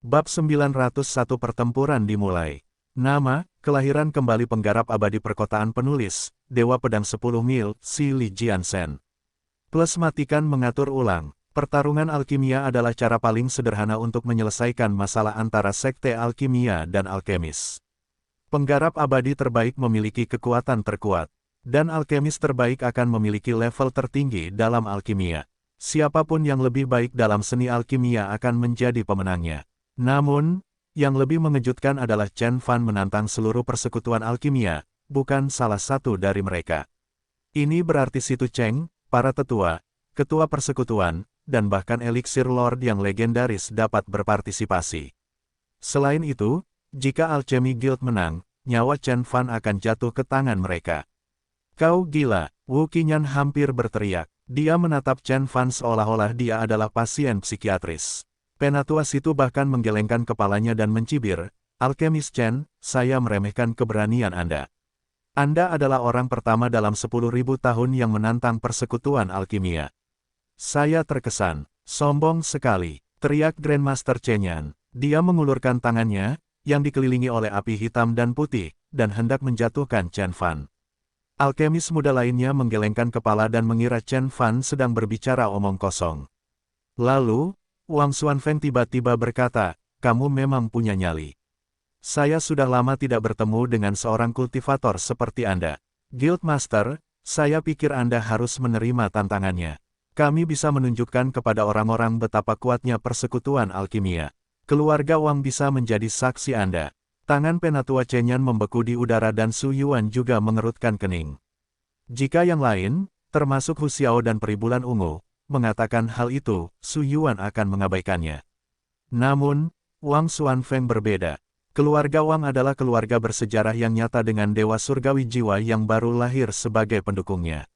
Bab 901 Pertempuran dimulai. Nama, kelahiran kembali penggarap abadi perkotaan penulis, Dewa Pedang 10 Mil, Si Li Jiansen. Plus matikan mengatur ulang. Pertarungan alkimia adalah cara paling sederhana untuk menyelesaikan masalah antara sekte alkimia dan alkemis. Penggarap abadi terbaik memiliki kekuatan terkuat, dan alkemis terbaik akan memiliki level tertinggi dalam alkimia. Siapapun yang lebih baik dalam seni alkimia akan menjadi pemenangnya. Namun, yang lebih mengejutkan adalah Chen Fan menantang seluruh persekutuan alkimia, bukan salah satu dari mereka. Ini berarti Situ Cheng, para tetua, ketua persekutuan, dan bahkan eliksir Lord yang legendaris dapat berpartisipasi. Selain itu, jika Alchemy Guild menang, nyawa Chen Fan akan jatuh ke tangan mereka. Kau gila, Wu Qinyan hampir berteriak. Dia menatap Chen Fan seolah-olah dia adalah pasien psikiatris. Penatua Situ bahkan menggelengkan kepalanya dan mencibir, Alkemis Chen, saya meremehkan keberanian Anda. Anda adalah orang pertama dalam 10.000 tahun yang menantang persekutuan alkimia. Saya terkesan, sombong sekali, teriak Grandmaster Chenyan. Dia mengulurkan tangannya, yang dikelilingi oleh api hitam dan putih, dan hendak menjatuhkan Chen Fan. Alkemis muda lainnya menggelengkan kepala dan mengira Chen Fan sedang berbicara omong kosong. Lalu, Wang Xuanfeng tiba-tiba berkata, kamu memang punya nyali. Saya sudah lama tidak bertemu dengan seorang kultivator seperti Anda. Guild Master, saya pikir Anda harus menerima tantangannya. Kami bisa menunjukkan kepada orang-orang betapa kuatnya persekutuan alkimia. Keluarga Wang bisa menjadi saksi Anda. Tangan Penatua Chenyan membeku di udara dan Su Yuan juga mengerutkan kening. Jika yang lain, termasuk Hu Xiao dan Peribulan Ungu, mengatakan hal itu, Su Yuan akan mengabaikannya. Namun, Wang Xuanfeng berbeda. Keluarga Wang adalah keluarga bersejarah yang nyata dengan Dewa Surgawi Jiwa yang baru lahir sebagai pendukungnya.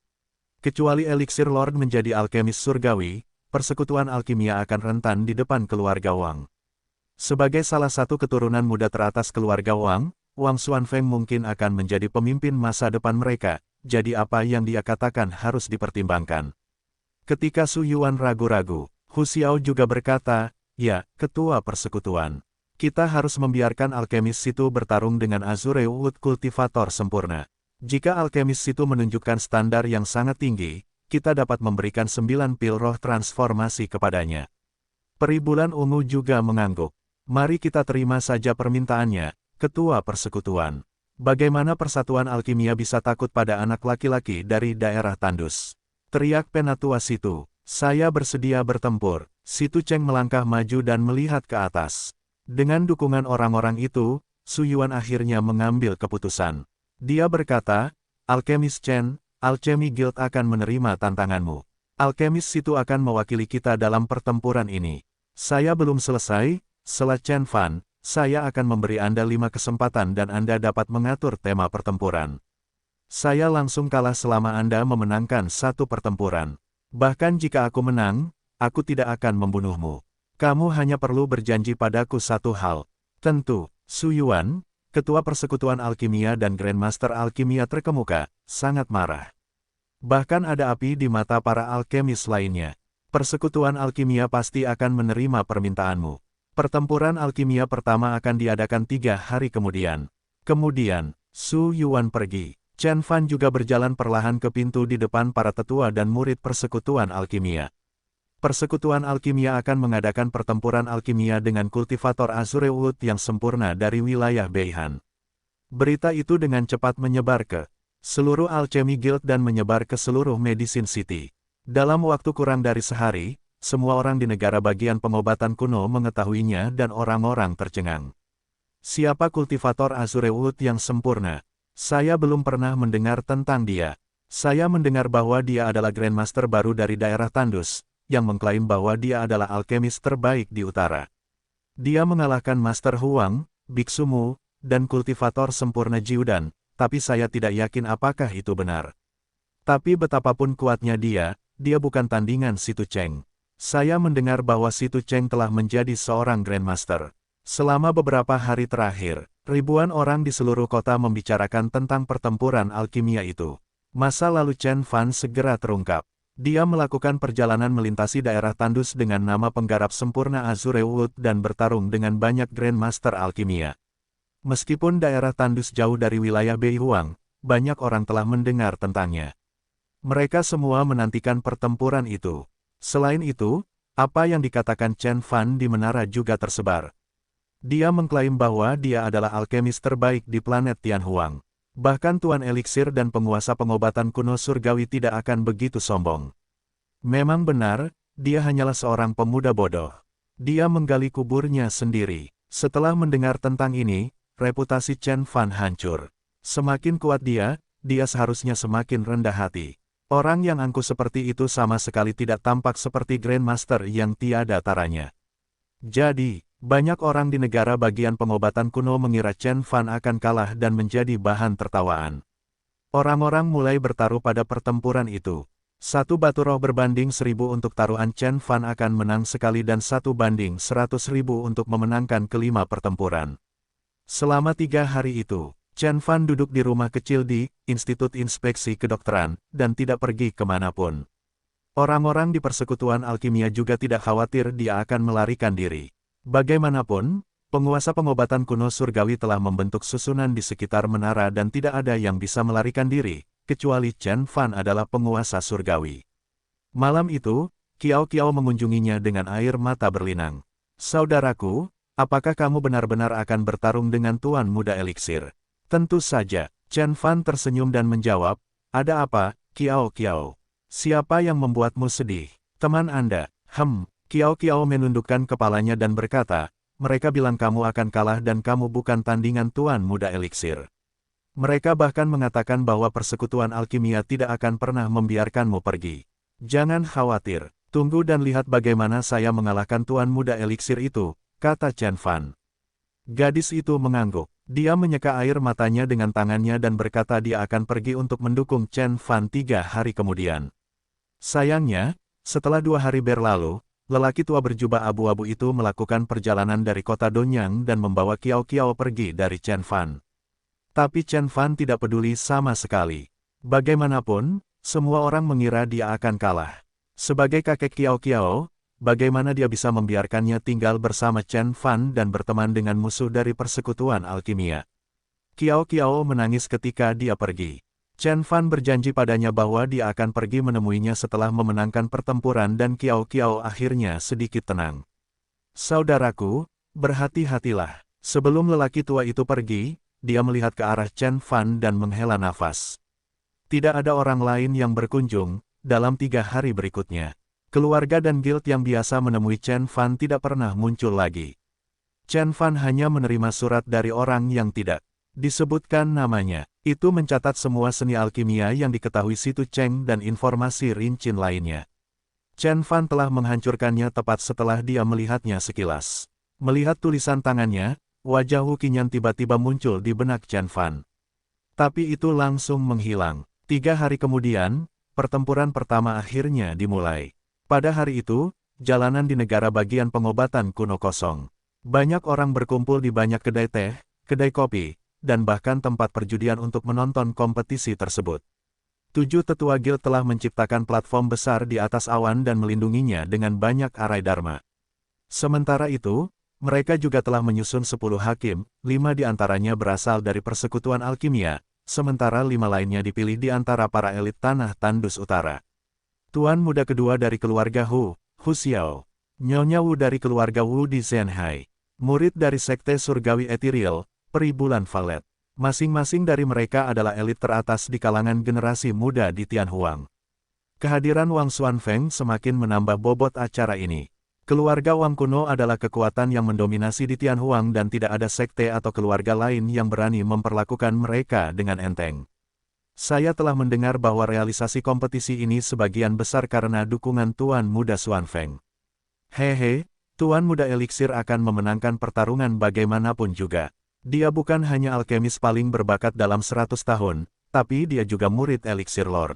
Kecuali eliksir Lord menjadi alkemis surgawi, persekutuan alkimia akan rentan di depan keluarga Wang. Sebagai salah satu keturunan muda teratas keluarga Wang, Wang Xuanfeng mungkin akan menjadi pemimpin masa depan mereka, jadi apa yang dia katakan harus dipertimbangkan. Ketika Su Yuan ragu-ragu, Hu Xiao juga berkata, ya, ketua persekutuan. Kita harus membiarkan alkemis Situ bertarung dengan Azure Wood Kultivator sempurna. Jika alkemis Situ menunjukkan standar yang sangat tinggi, kita dapat memberikan 9 pil roh transformasi kepadanya. Peribulan Ungu juga mengangguk. Mari kita terima saja permintaannya, ketua persekutuan. Bagaimana persatuan alkimia bisa takut pada anak laki-laki dari daerah tandus? Teriak Penatua Situ, saya bersedia bertempur. Situ Cheng melangkah maju dan melihat ke atas. Dengan dukungan orang-orang itu, Su Yuan akhirnya mengambil keputusan. Dia berkata, Alkemis Chen, Alchemy Guild akan menerima tantanganmu. Alkemis Situ akan mewakili kita dalam pertempuran ini. Saya belum selesai, setelah Chen Fan, saya akan memberi Anda 5 kesempatan dan Anda dapat mengatur tema pertempuran. Saya langsung kalah selama Anda memenangkan satu pertempuran. Bahkan jika aku menang, aku tidak akan membunuhmu. Kamu hanya perlu berjanji padaku satu hal. Tentu, Su Yuan, ketua persekutuan alkimia dan Grandmaster alkimia terkemuka, sangat marah. Bahkan ada api di mata para alkemis lainnya. Persekutuan alkimia pasti akan menerima permintaanmu. Pertempuran alkimia pertama akan diadakan 3 hari kemudian. Kemudian, Su Yuan pergi. Chen Fan juga berjalan perlahan ke pintu di depan para tetua dan murid persekutuan alkimia. Persekutuan alkimia akan mengadakan pertempuran alkimia dengan kultivator Azure Wood yang sempurna dari wilayah Beihan. Berita itu dengan cepat menyebar ke seluruh Alchemy Guild dan menyebar ke seluruh Medicine City. Dalam waktu kurang dari sehari, semua orang di negara bagian pengobatan kuno mengetahuinya dan orang-orang tercengang. Siapa kultivator Azure Wood yang sempurna? Saya belum pernah mendengar tentang dia. Saya mendengar bahwa dia adalah Grandmaster baru dari daerah Tandus, yang mengklaim bahwa dia adalah alkemis terbaik di utara. Dia mengalahkan Master Huang, Biksu Mu, dan kultivator sempurna Jiudan, tapi saya tidak yakin apakah itu benar. Tapi betapapun kuatnya dia bukan tandingan Situ Cheng. Saya mendengar bahwa Situ Cheng telah menjadi seorang Grandmaster. Selama beberapa hari terakhir, ribuan orang di seluruh kota membicarakan tentang pertempuran alkimia itu. Masa lalu Chen Fan segera terungkap. Dia melakukan perjalanan melintasi daerah tandus dengan nama penggarap sempurna Azure Wood dan bertarung dengan banyak Grandmaster alkimia. Meskipun daerah tandus jauh dari wilayah Beihuang, banyak orang telah mendengar tentangnya. Mereka semua menantikan pertempuran itu. Selain itu, apa yang dikatakan Chen Fan di menara juga tersebar. Dia mengklaim bahwa dia adalah alkemis terbaik di planet Tianhuang. Bahkan Tuan Eliksir dan penguasa pengobatan kuno surgawi tidak akan begitu sombong. Memang benar, dia hanyalah seorang pemuda bodoh. Dia menggali kuburnya sendiri. Setelah mendengar tentang ini, reputasi Chen Fan hancur. Semakin kuat dia seharusnya semakin rendah hati. Orang yang angkuh seperti itu sama sekali tidak tampak seperti Grandmaster yang tiada taranya. Jadi, banyak orang di negara bagian pengobatan kuno mengira Chen Fan akan kalah dan menjadi bahan tertawaan. Orang-orang mulai bertaruh pada pertempuran itu. 1 batu roh berbanding 1000 untuk taruhan Chen Fan akan menang sekali dan 1 banding 100.000 untuk memenangkan kelima pertempuran. Selama 3 hari itu, Chen Fan duduk di rumah kecil di Institut Inspeksi Kedokteran dan tidak pergi kemanapun. Orang-orang di persekutuan alkimia juga tidak khawatir dia akan melarikan diri. Bagaimanapun, penguasa pengobatan kuno surgawi telah membentuk susunan di sekitar menara dan tidak ada yang bisa melarikan diri, kecuali Chen Fan adalah penguasa surgawi. Malam itu, Kiao Kiao mengunjunginya dengan air mata berlinang. "Saudaraku, apakah kamu benar-benar akan bertarung dengan Tuan Muda Eliksir?" "Tentu saja." Chen Fan tersenyum dan menjawab, "Ada apa, Kiao Kiao? Siapa yang membuatmu sedih?" "Teman Anda." Kiao Kiao menundukkan kepalanya dan berkata, "Mereka bilang kamu akan kalah dan kamu bukan tandingan Tuan Muda Eliksir. Mereka bahkan mengatakan bahwa persekutuan alkimia tidak akan pernah membiarkanmu pergi. Jangan khawatir, tunggu dan lihat bagaimana saya mengalahkan Tuan Muda Eliksir itu," kata Chen Fan. Gadis itu mengangguk. Dia menyeka air matanya dengan tangannya dan berkata dia akan pergi untuk mendukung Chen Fan 3 hari kemudian. Sayangnya, setelah 2 hari berlalu, lelaki tua berjubah abu-abu itu melakukan perjalanan dari kota Donyang dan membawa Kiao Kiao pergi dari Chen Fan. Tapi Chen Fan tidak peduli sama sekali. Bagaimanapun, semua orang mengira dia akan kalah. Sebagai kakek Kiao Kiao, bagaimana dia bisa membiarkannya tinggal bersama Chen Fan dan berteman dengan musuh dari persekutuan alkimia? Kiao Kiao menangis ketika dia pergi. Chen Fan berjanji padanya bahwa dia akan pergi menemuinya setelah memenangkan pertempuran dan Kiao Kiao akhirnya sedikit tenang. "Saudaraku, berhati-hatilah." Sebelum lelaki tua itu pergi, dia melihat ke arah Chen Fan dan menghela nafas. Tidak ada orang lain yang berkunjung dalam 3 hari berikutnya. Keluarga dan guild yang biasa menemui Chen Fan tidak pernah muncul lagi. Chen Fan hanya menerima surat dari orang yang tidak disebutkan namanya. Itu mencatat semua seni alkimia yang diketahui Situ Cheng dan informasi rincian lainnya. Chen Fan telah menghancurkannya tepat setelah dia melihatnya sekilas. Melihat tulisan tangannya, wajah Wu Qinyan tiba-tiba muncul di benak Chen Fan. Tapi itu langsung menghilang. 3 hari kemudian, pertempuran pertama akhirnya dimulai. Pada hari itu, jalanan di negara bagian pengobatan kuno kosong. Banyak orang berkumpul di banyak kedai teh, kedai kopi, dan bahkan tempat perjudian untuk menonton kompetisi tersebut. 7 tetua guild telah menciptakan platform besar di atas awan dan melindunginya dengan banyak arai dharma. Sementara itu, mereka juga telah menyusun 10 hakim, 5 di antaranya berasal dari persekutuan alkimia, sementara 5 lainnya dipilih di antara para elit tanah tandus utara. Tuan muda kedua dari keluarga Hu Xiao. Nyonya Wu dari keluarga Wu di Zhenhai. Murid dari sekte surgawi ethereal, peri bulan Valet. Masing-masing dari mereka adalah elit teratas di kalangan generasi muda di Tianhuang. Kehadiran Wang Xuanfeng semakin menambah bobot acara ini. Keluarga Wang kuno adalah kekuatan yang mendominasi di Tianhuang dan tidak ada sekte atau keluarga lain yang berani memperlakukan mereka dengan enteng. Saya telah mendengar bahwa realisasi kompetisi ini sebagian besar karena dukungan Tuan Muda Xuanfeng. Hehe, Tuan Muda Eliksir akan memenangkan pertarungan bagaimanapun juga. Dia bukan hanya alkemis paling berbakat dalam 100 tahun, tapi dia juga murid Eliksir Lord.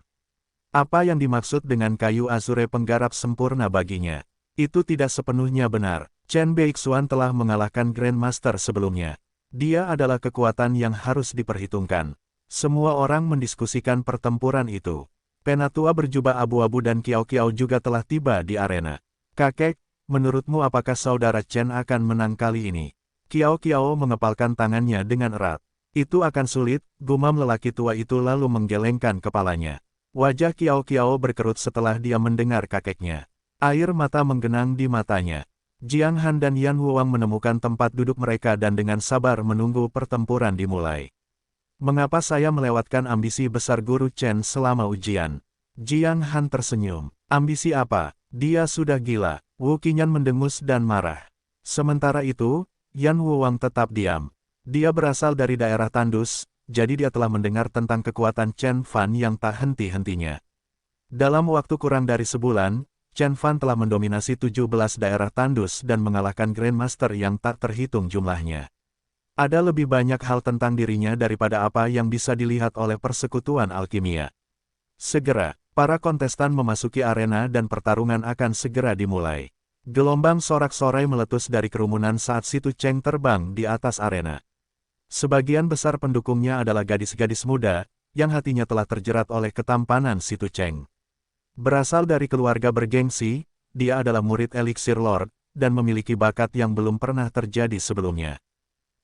Apa yang dimaksud dengan kayu azure penggarap sempurna baginya? Itu tidak sepenuhnya benar. Chen Beixuan telah mengalahkan Grandmaster sebelumnya. Dia adalah kekuatan yang harus diperhitungkan. Semua orang mendiskusikan pertempuran itu. Penatua berjubah abu-abu dan Kiao Kiao juga telah tiba di arena. Kakek, menurutmu apakah saudara Chen akan menang kali ini? Kiao Kiao mengepalkan tangannya dengan erat. Itu akan sulit, gumam lelaki tua itu lalu menggelengkan kepalanya. Wajah Kiao Kiao berkerut setelah dia mendengar kakeknya. Air mata menggenang di matanya. Jiang Han dan Yan Wuang menemukan tempat duduk mereka dan dengan sabar menunggu pertempuran dimulai. Mengapa saya melewatkan ambisi besar Guru Chen selama ujian? Jiang Han tersenyum. Ambisi apa? Dia sudah gila. Wu Qinyan mendengus dan marah. Sementara itu, Yan Wuang tetap diam. Dia berasal dari daerah tandus, jadi dia telah mendengar tentang kekuatan Chen Fan yang tak henti-hentinya. Dalam waktu kurang dari sebulan, Chen Fan telah mendominasi 17 daerah tandus dan mengalahkan Grandmaster yang tak terhitung jumlahnya. Ada lebih banyak hal tentang dirinya daripada apa yang bisa dilihat oleh persekutuan alkimia. Segera, para kontestan memasuki arena dan pertarungan akan segera dimulai. Gelombang sorak-sorai meletus dari kerumunan saat Situ Cheng terbang di atas arena. Sebagian besar pendukungnya adalah gadis-gadis muda, yang hatinya telah terjerat oleh ketampanan Situ Cheng. Berasal dari keluarga bergengsi, dia adalah murid Elixir Lord, dan memiliki bakat yang belum pernah terjadi sebelumnya.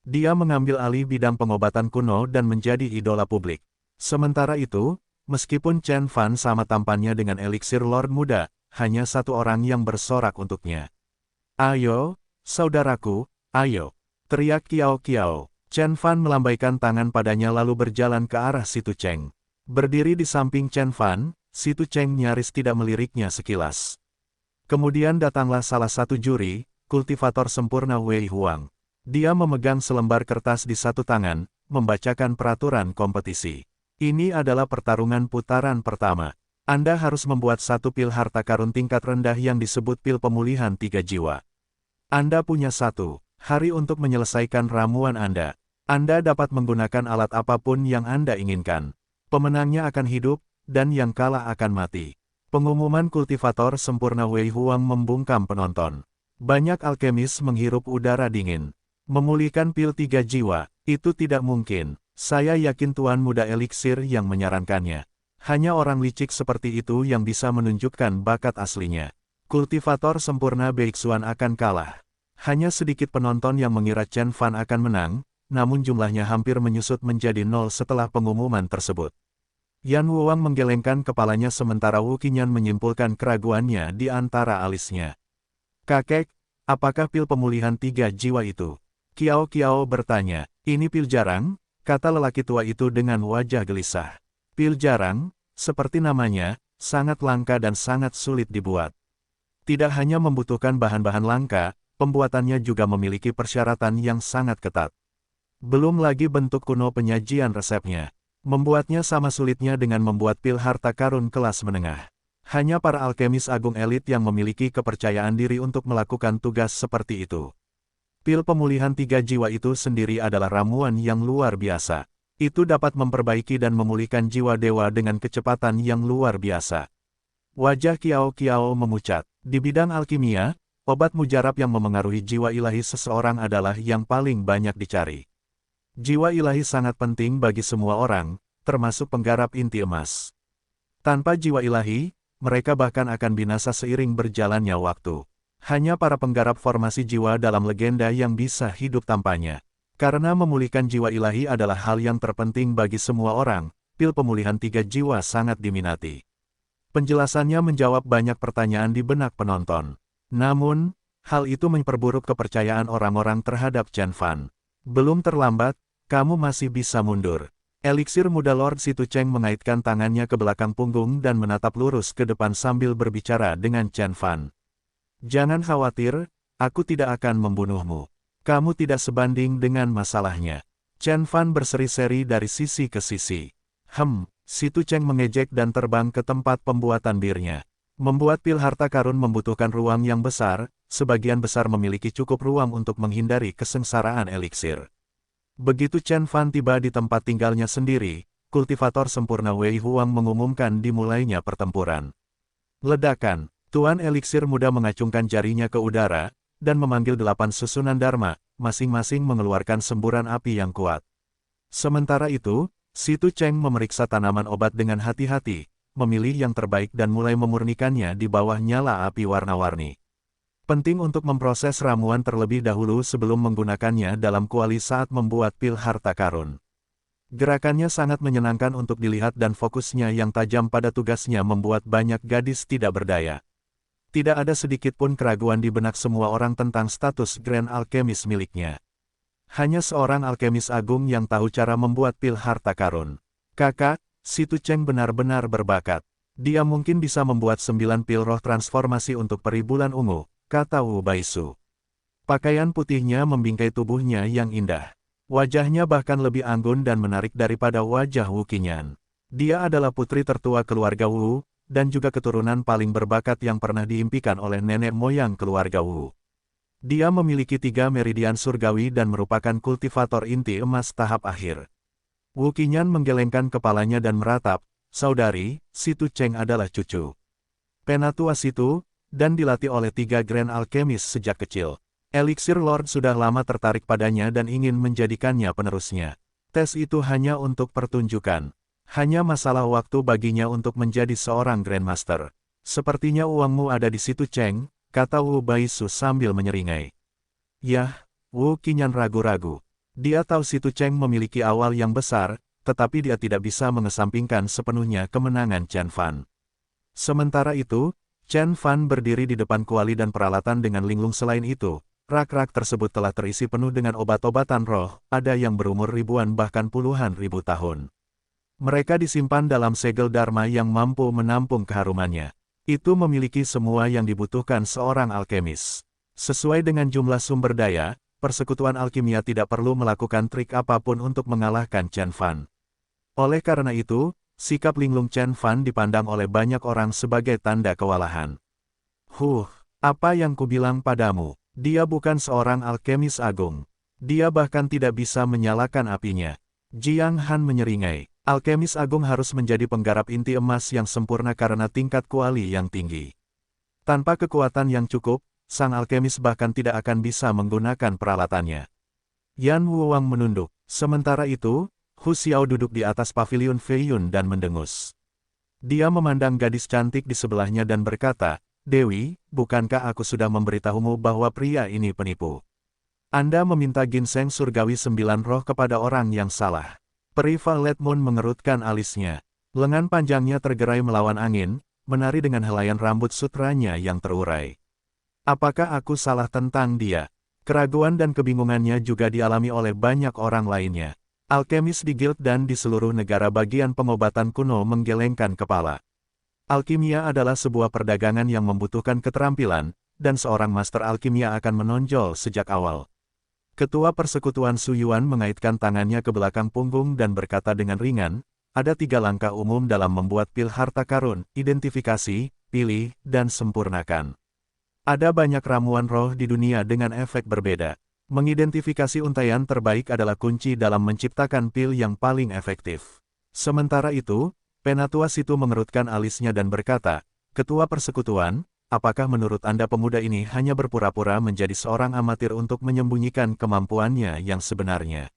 Dia mengambil alih bidang pengobatan kuno dan menjadi idola publik. Sementara itu, meskipun Chen Fan sama tampannya dengan Elixir Lord muda, hanya satu orang yang bersorak untuknya. "Ayo, saudaraku, ayo!" teriak Kiao Kiao. Chen Fan melambaikan tangan padanya lalu berjalan ke arah Situ Cheng. Berdiri di samping Chen Fan, Situ Cheng nyaris tidak meliriknya sekilas. Kemudian datanglah salah satu juri, kultivator sempurna Wei Huang. Dia memegang selembar kertas di satu tangan, membacakan peraturan kompetisi. Ini adalah pertarungan putaran pertama. Anda harus membuat satu pil harta karun tingkat rendah yang disebut pil pemulihan 3 jiwa. Anda punya 1 hari untuk menyelesaikan ramuan Anda. Anda dapat menggunakan alat apapun yang Anda inginkan. Pemenangnya akan hidup, dan yang kalah akan mati. Pengumuman kultivator sempurna Wei Huang membungkam penonton. Banyak alkemis menghirup udara dingin. Memulihkan pil 3 jiwa, itu tidak mungkin. Saya yakin Tuan Muda Elixir yang menyarankannya. Hanya orang licik seperti itu yang bisa menunjukkan bakat aslinya. Kultivator sempurna Beixuan akan kalah. Hanya sedikit penonton yang mengira Chen Fan akan menang, namun jumlahnya hampir menyusut menjadi 0 setelah pengumuman tersebut. Yan Wuang menggelengkan kepalanya sementara Wu Qinyan menyimpulkan keraguannya di antara alisnya. "Kakek, apakah pil pemulihan 3 jiwa itu?" Kiao Kiao bertanya. "Ini pil jarang?" kata lelaki tua itu dengan wajah gelisah. "Pil jarang, seperti namanya, sangat langka dan sangat sulit dibuat. Tidak hanya membutuhkan bahan-bahan langka, pembuatannya juga memiliki persyaratan yang sangat ketat. Belum lagi bentuk kuno penyajian resepnya. Membuatnya sama sulitnya dengan membuat pil harta karun kelas menengah. Hanya para alkemis agung elit yang memiliki kepercayaan diri untuk melakukan tugas seperti itu. Pil pemulihan 3 jiwa itu sendiri adalah ramuan yang luar biasa. Itu dapat memperbaiki dan memulihkan jiwa dewa dengan kecepatan yang luar biasa." Wajah Kiao Kiao memucat. Di bidang alkimia, obat mujarab yang memengaruhi jiwa ilahi seseorang adalah yang paling banyak dicari. Jiwa ilahi sangat penting bagi semua orang, termasuk penggarap inti emas. Tanpa jiwa ilahi, mereka bahkan akan binasa seiring berjalannya waktu. Hanya para penggarap formasi jiwa dalam legenda yang bisa hidup tanpanya. Karena memulihkan jiwa ilahi adalah hal yang terpenting bagi semua orang, pil pemulihan 3 jiwa sangat diminati. Penjelasannya menjawab banyak pertanyaan di benak penonton. Namun, hal itu memperburuk kepercayaan orang-orang terhadap Chen Fan. "Belum terlambat, kamu masih bisa mundur." Elixir muda Lord Situ Cheng mengaitkan tangannya ke belakang punggung dan menatap lurus ke depan sambil berbicara dengan Chen Fan. "Jangan khawatir, aku tidak akan membunuhmu. Kamu tidak sebanding dengan masalahnya." Chen Fan berseri-seri dari sisi ke sisi. Situ Cheng mengejek dan terbang ke tempat pembuatan birnya. Membuat pil harta karun membutuhkan ruang yang besar, sebagian besar memiliki cukup ruang untuk menghindari kesengsaraan elixir. Begitu Chen Fan tiba di tempat tinggalnya sendiri, kultivator sempurna Wei Huang mengumumkan dimulainya pertempuran. Ledakan. Tuan Elixir muda mengacungkan jarinya ke udara, dan memanggil 8 susunan Dharma, masing-masing mengeluarkan semburan api yang kuat. Sementara itu, Situ Cheng memeriksa tanaman obat dengan hati-hati, memilih yang terbaik dan mulai memurnikannya di bawah nyala api warna-warni. Penting untuk memproses ramuan terlebih dahulu sebelum menggunakannya dalam kuali saat membuat pil harta karun. Gerakannya sangat menyenangkan untuk dilihat dan fokusnya yang tajam pada tugasnya membuat banyak gadis tidak berdaya. Tidak ada sedikit pun keraguan di benak semua orang tentang status Grand Alchemist miliknya. Hanya seorang alkemis agung yang tahu cara membuat pil harta karun. Kakak, si Tu Cheng benar-benar berbakat. Dia mungkin bisa membuat 9 pil roh transformasi untuk peri bulan ungu, kata Wu Baisu. Pakaian putihnya membingkai tubuhnya yang indah. Wajahnya bahkan lebih anggun dan menarik daripada wajah Wu Qinyan. Dia adalah putri tertua keluarga Wu, dan juga keturunan paling berbakat yang pernah diimpikan oleh nenek moyang keluarga Wu. Dia memiliki 3 meridian surgawi dan merupakan kultivator inti emas tahap akhir. Wu Qinyan menggelengkan kepalanya dan meratap, saudari, si Tu Cheng adalah cucu penatua situ, dan dilatih oleh 3 Grand Alchemist sejak kecil. Elixir Lord sudah lama tertarik padanya dan ingin menjadikannya penerusnya. Tes itu hanya untuk pertunjukan. Hanya masalah waktu baginya untuk menjadi seorang Grandmaster. Sepertinya uangmu ada di situ Cheng, kata Wu Baisu sambil menyeringai. Yah, Wu Qinyan ragu-ragu. Dia tahu si Tu Cheng memiliki awal yang besar, tetapi dia tidak bisa mengesampingkan sepenuhnya kemenangan Chen Fan. Sementara itu, Chen Fan berdiri di depan kuali dan peralatan dengan linglung. Selain itu, rak-rak tersebut telah terisi penuh dengan obat-obatan roh, ada yang berumur ribuan bahkan puluhan ribu tahun. Mereka disimpan dalam segel Dharma yang mampu menampung keharumannya. Itu memiliki semua yang dibutuhkan seorang alkemis. Sesuai dengan jumlah sumber daya, persekutuan alkimia tidak perlu melakukan trik apapun untuk mengalahkan Chen Fan. Oleh karena itu, sikap linglung Chen Fan dipandang oleh banyak orang sebagai tanda kewalahan. Apa yang kubilang padamu? Dia bukan seorang alkemis agung. Dia bahkan tidak bisa menyalakan apinya. Jiang Han menyeringai. Alkemis agung harus menjadi penggarap inti emas yang sempurna karena tingkat kuali yang tinggi. Tanpa kekuatan yang cukup, sang alkemis bahkan tidak akan bisa menggunakan peralatannya. Yan Wuwang menunduk. Sementara itu, Hu Xiao duduk di atas pavilion Fei Yun dan mendengus. Dia memandang gadis cantik di sebelahnya dan berkata, Dewi, bukankah aku sudah memberitahumu bahwa pria ini penipu? Anda meminta ginseng surgawi 9 roh kepada orang yang salah. Peri Violet Moon mengerutkan alisnya. Lengan panjangnya tergerai melawan angin, menari dengan helaian rambut sutranya yang terurai. Apakah aku salah tentang dia? Keraguan dan kebingungannya juga dialami oleh banyak orang lainnya. Alkemis di Guild dan di seluruh negara bagian pengobatan kuno menggelengkan kepala. Alkimia adalah sebuah perdagangan yang membutuhkan keterampilan, dan seorang master alkimia akan menonjol sejak awal. Ketua Persekutuan Su Yuan mengaitkan tangannya ke belakang punggung dan berkata dengan ringan, ada 3 langkah umum dalam membuat pil harta karun, identifikasi, pilih, dan sempurnakan. Ada banyak ramuan roh di dunia dengan efek berbeda. Mengidentifikasi untaian terbaik adalah kunci dalam menciptakan pil yang paling efektif. Sementara itu, penatua situ mengerutkan alisnya dan berkata, Ketua Persekutuan, apakah menurut Anda pemuda ini hanya berpura-pura menjadi seorang amatir untuk menyembunyikan kemampuannya yang sebenarnya?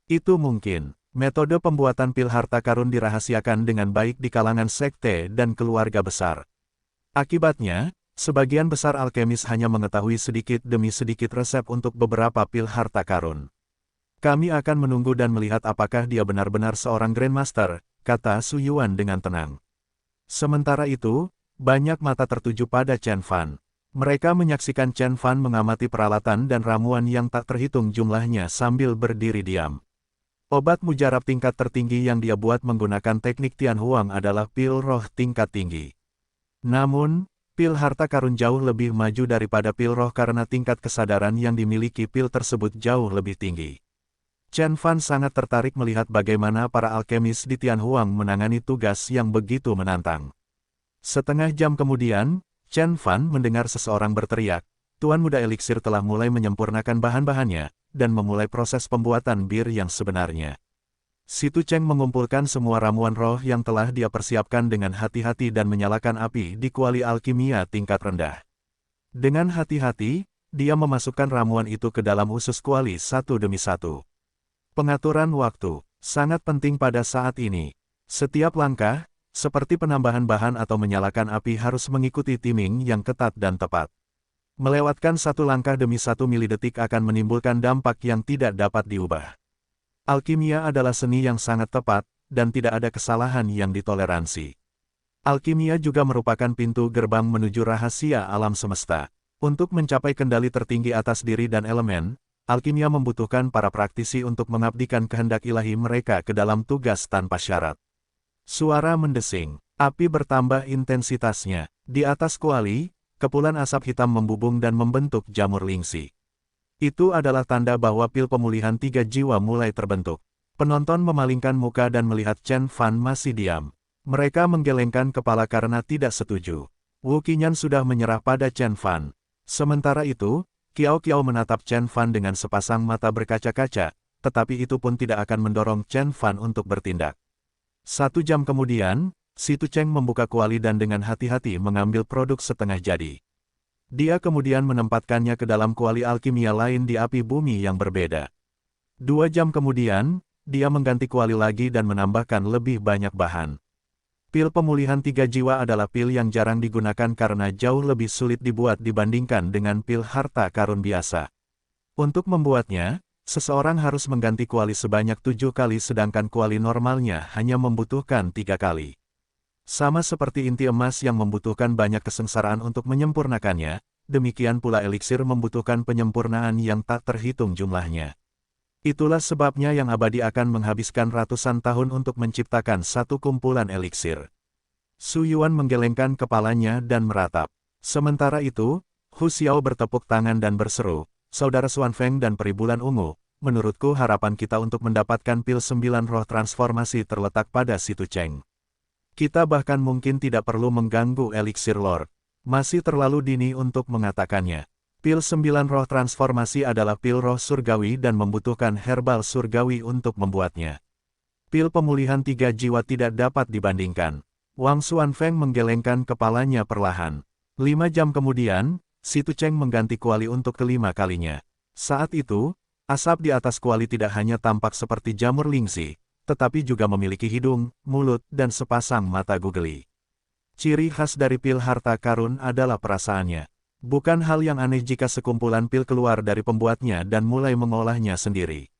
Itu mungkin. Metode pembuatan pil harta karun dirahasiakan dengan baik di kalangan sekte dan keluarga besar. Akibatnya, sebagian besar alkemis hanya mengetahui sedikit demi sedikit resep untuk beberapa pil harta karun. Kami akan menunggu dan melihat apakah dia benar-benar seorang Grandmaster, kata Su Yuan dengan tenang. Sementara itu, banyak mata tertuju pada Chen Fan. Mereka menyaksikan Chen Fan mengamati peralatan dan ramuan yang tak terhitung jumlahnya sambil berdiri diam. Obat mujarab tingkat tertinggi yang dia buat menggunakan teknik Tian Huang adalah pil roh tingkat tinggi. Namun, pil harta karun jauh lebih maju daripada pil roh karena tingkat kesadaran yang dimiliki pil tersebut jauh lebih tinggi. Chen Fan sangat tertarik melihat bagaimana para alkemis di Tian Huang menangani tugas yang begitu menantang. Setengah jam kemudian, Chen Fan mendengar seseorang berteriak, Tuan Muda Eliksir telah mulai menyempurnakan bahan-bahannya, dan memulai proses pembuatan bir yang sebenarnya. Si Tu Cheng mengumpulkan semua ramuan roh yang telah dia persiapkan dengan hati-hati dan menyalakan api di kuali alkimia tingkat rendah. Dengan hati-hati, dia memasukkan ramuan itu ke dalam usus kuali satu demi satu. Pengaturan waktu sangat penting pada saat ini. Setiap langkah, Seperti penambahan bahan atau menyalakan api harus mengikuti timing yang ketat dan tepat. Melewatkan satu langkah demi 1 milidetik akan menimbulkan dampak yang tidak dapat diubah. Alkimia adalah seni yang sangat tepat, dan tidak ada kesalahan yang ditoleransi. Alkimia juga merupakan pintu gerbang menuju rahasia alam semesta. Untuk mencapai kendali tertinggi atas diri dan elemen, alkimia membutuhkan para praktisi untuk mengabdikan kehendak ilahi mereka ke dalam tugas tanpa syarat. Suara mendesing. Api bertambah intensitasnya. Di atas kuali, kepulan asap hitam membubung dan membentuk jamur lingsi. Itu adalah tanda bahwa pil pemulihan 3 jiwa mulai terbentuk. Penonton memalingkan muka dan melihat Chen Fan masih diam. Mereka menggelengkan kepala karena tidak setuju. Wu Qinyan sudah menyerah pada Chen Fan. Sementara itu, Qiao Qiao menatap Chen Fan dengan sepasang mata berkaca-kaca, tetapi itu pun tidak akan mendorong Chen Fan untuk bertindak. 1 jam kemudian, Si Tu Cheng membuka kuali dan dengan hati-hati mengambil produk setengah jadi. Dia kemudian menempatkannya ke dalam kuali alkimia lain di api bumi yang berbeda. 2 jam kemudian, dia mengganti kuali lagi dan menambahkan lebih banyak bahan. Pil pemulihan 3 jiwa adalah pil yang jarang digunakan karena jauh lebih sulit dibuat dibandingkan dengan pil harta karun biasa. Untuk membuatnya, seseorang harus mengganti kuali sebanyak 7 kali sedangkan kuali normalnya hanya membutuhkan 3 kali. Sama seperti inti emas yang membutuhkan banyak kesengsaraan untuk menyempurnakannya, demikian pula eliksir membutuhkan penyempurnaan yang tak terhitung jumlahnya. Itulah sebabnya yang abadi akan menghabiskan ratusan tahun untuk menciptakan satu kumpulan eliksir. Su Yuan menggelengkan kepalanya dan meratap. Sementara itu, Hu Xiao bertepuk tangan dan berseru, "Saudara Xuan Feng dan Peri Bulan Ungu, menurutku harapan kita untuk mendapatkan pil 9 roh transformasi terletak pada Si Tu Cheng. Kita bahkan mungkin tidak perlu mengganggu eliksir Lord. Masih terlalu dini untuk mengatakannya. Pil 9 roh transformasi adalah pil roh surgawi dan membutuhkan herbal surgawi untuk membuatnya. Pil pemulihan 3 jiwa tidak dapat dibandingkan." Wang Xuanfeng menggelengkan kepalanya perlahan. 5 jam kemudian, Si Tu Cheng mengganti kuali untuk kelima kalinya. Saat itu, asap di atas kuali tidak hanya tampak seperti jamur lingsi, tetapi juga memiliki hidung, mulut, dan sepasang mata gugeli. Ciri khas dari pil harta karun adalah perasaannya. Bukan hal yang aneh jika sekumpulan pil keluar dari pembuatnya dan mulai mengolahnya sendiri.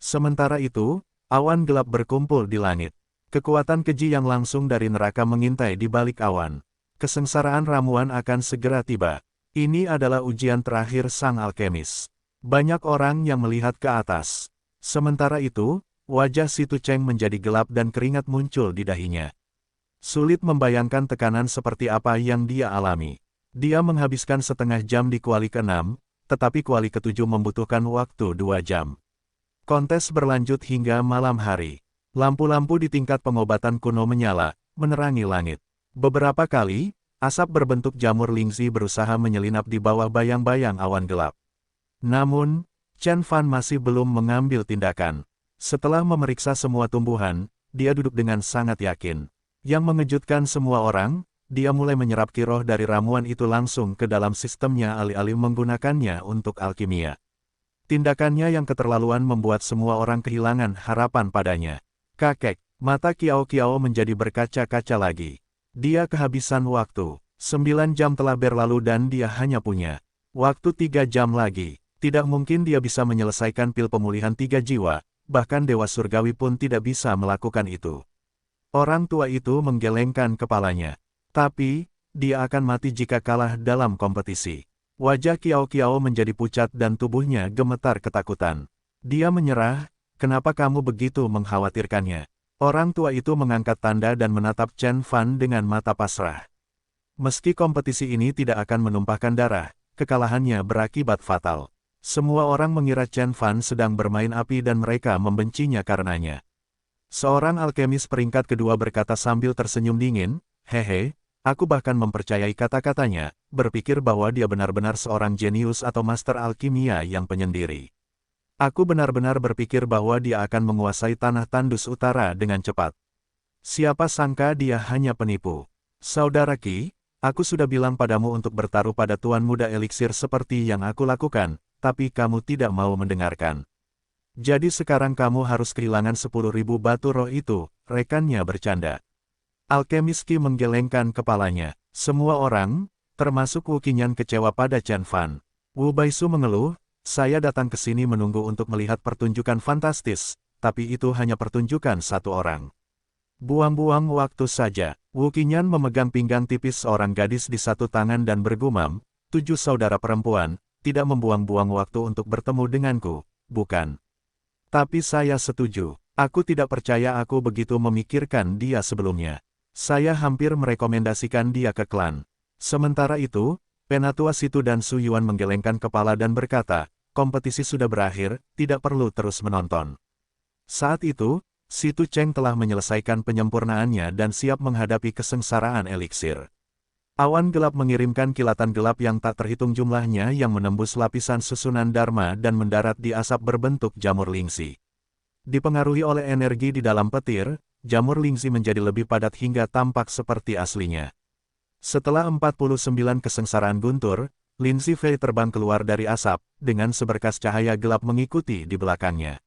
Sementara itu, awan gelap berkumpul di langit. Kekuatan keji yang langsung dari neraka mengintai di balik awan. Kesengsaraan ramuan akan segera tiba. Ini adalah ujian terakhir sang alkemis. Banyak orang yang melihat ke atas. Sementara itu, wajah Si Tu Cheng menjadi gelap dan keringat muncul di dahinya. Sulit membayangkan tekanan seperti apa yang dia alami. Dia menghabiskan setengah jam di kuali ke-6, tetapi kuali ke-7 membutuhkan waktu 2 jam. Kontes berlanjut hingga malam hari. Lampu-lampu di tingkat pengobatan kuno menyala, menerangi langit. Beberapa kali, asap berbentuk jamur lingzi berusaha menyelinap di bawah bayang-bayang awan gelap. Namun, Chen Fan masih belum mengambil tindakan. Setelah memeriksa semua tumbuhan, dia duduk dengan sangat yakin. Yang mengejutkan semua orang, dia mulai menyerap ki roh dari ramuan itu langsung ke dalam sistemnya alih-alih menggunakannya untuk alkimia. Tindakannya yang keterlaluan membuat semua orang kehilangan harapan padanya. Kakek, mata Qiao Qiao menjadi berkaca-kaca lagi. Dia kehabisan waktu. 9 jam telah berlalu dan dia hanya punya waktu 3 jam lagi. Tidak mungkin dia bisa menyelesaikan pil pemulihan 3 jiwa, bahkan Dewa Surgawi pun tidak bisa melakukan itu. Orang tua itu menggelengkan kepalanya. Tapi, dia akan mati jika kalah dalam kompetisi. Wajah Qiao Qiao menjadi pucat dan tubuhnya gemetar ketakutan. Dia menyerah, kenapa kamu begitu mengkhawatirkannya? Orang tua itu mengangkat tanda dan menatap Chen Fan dengan mata pasrah. Meski kompetisi ini tidak akan menumpahkan darah, kekalahannya berakibat fatal. Semua orang mengira Chen Fan sedang bermain api dan mereka membencinya karenanya. Seorang alkemis peringkat kedua berkata sambil tersenyum dingin, "Hehe, aku bahkan mempercayai kata-katanya, berpikir bahwa dia benar-benar seorang jenius atau master alkimia yang penyendiri. Aku benar-benar berpikir bahwa dia akan menguasai tanah tandus utara dengan cepat. Siapa sangka dia hanya penipu. Saudara Qi, aku sudah bilang padamu untuk bertaruh pada Tuan Muda Eliksir seperti yang aku lakukan, tapi kamu tidak mau mendengarkan. Jadi sekarang kamu harus kehilangan 10.000 batu roh itu," rekannya bercanda. Alkemis Qi menggelengkan kepalanya. Semua orang, termasuk Wu Qinyan, kecewa pada Chen Fan. Wu Baisu mengeluh, saya datang ke sini menunggu untuk melihat pertunjukan fantastis, tapi itu hanya pertunjukan satu orang. Buang-buang waktu saja. Wu Qinyan memegang pinggang tipis seorang gadis di satu tangan dan bergumam, 7 saudara perempuan, tidak membuang-buang waktu untuk bertemu denganku, bukan? Tapi saya setuju. Aku tidak percaya aku begitu memikirkan dia sebelumnya. Saya hampir merekomendasikan dia ke klan. Sementara itu, Penatua Situ dan Su Yuan menggelengkan kepala dan berkata, kompetisi sudah berakhir, tidak perlu terus menonton. Saat itu, Situ Cheng telah menyelesaikan penyempurnaannya dan siap menghadapi kesengsaraan eliksir. Awan gelap mengirimkan kilatan gelap yang tak terhitung jumlahnya yang menembus lapisan susunan Dharma dan mendarat di asap berbentuk jamur lingsi. Dipengaruhi oleh energi di dalam petir, jamur lingsi menjadi lebih padat hingga tampak seperti aslinya. Setelah 49 kesengsaraan guntur, Lin Zifei terbang keluar dari asap, dengan seberkas cahaya gelap mengikuti di belakangnya.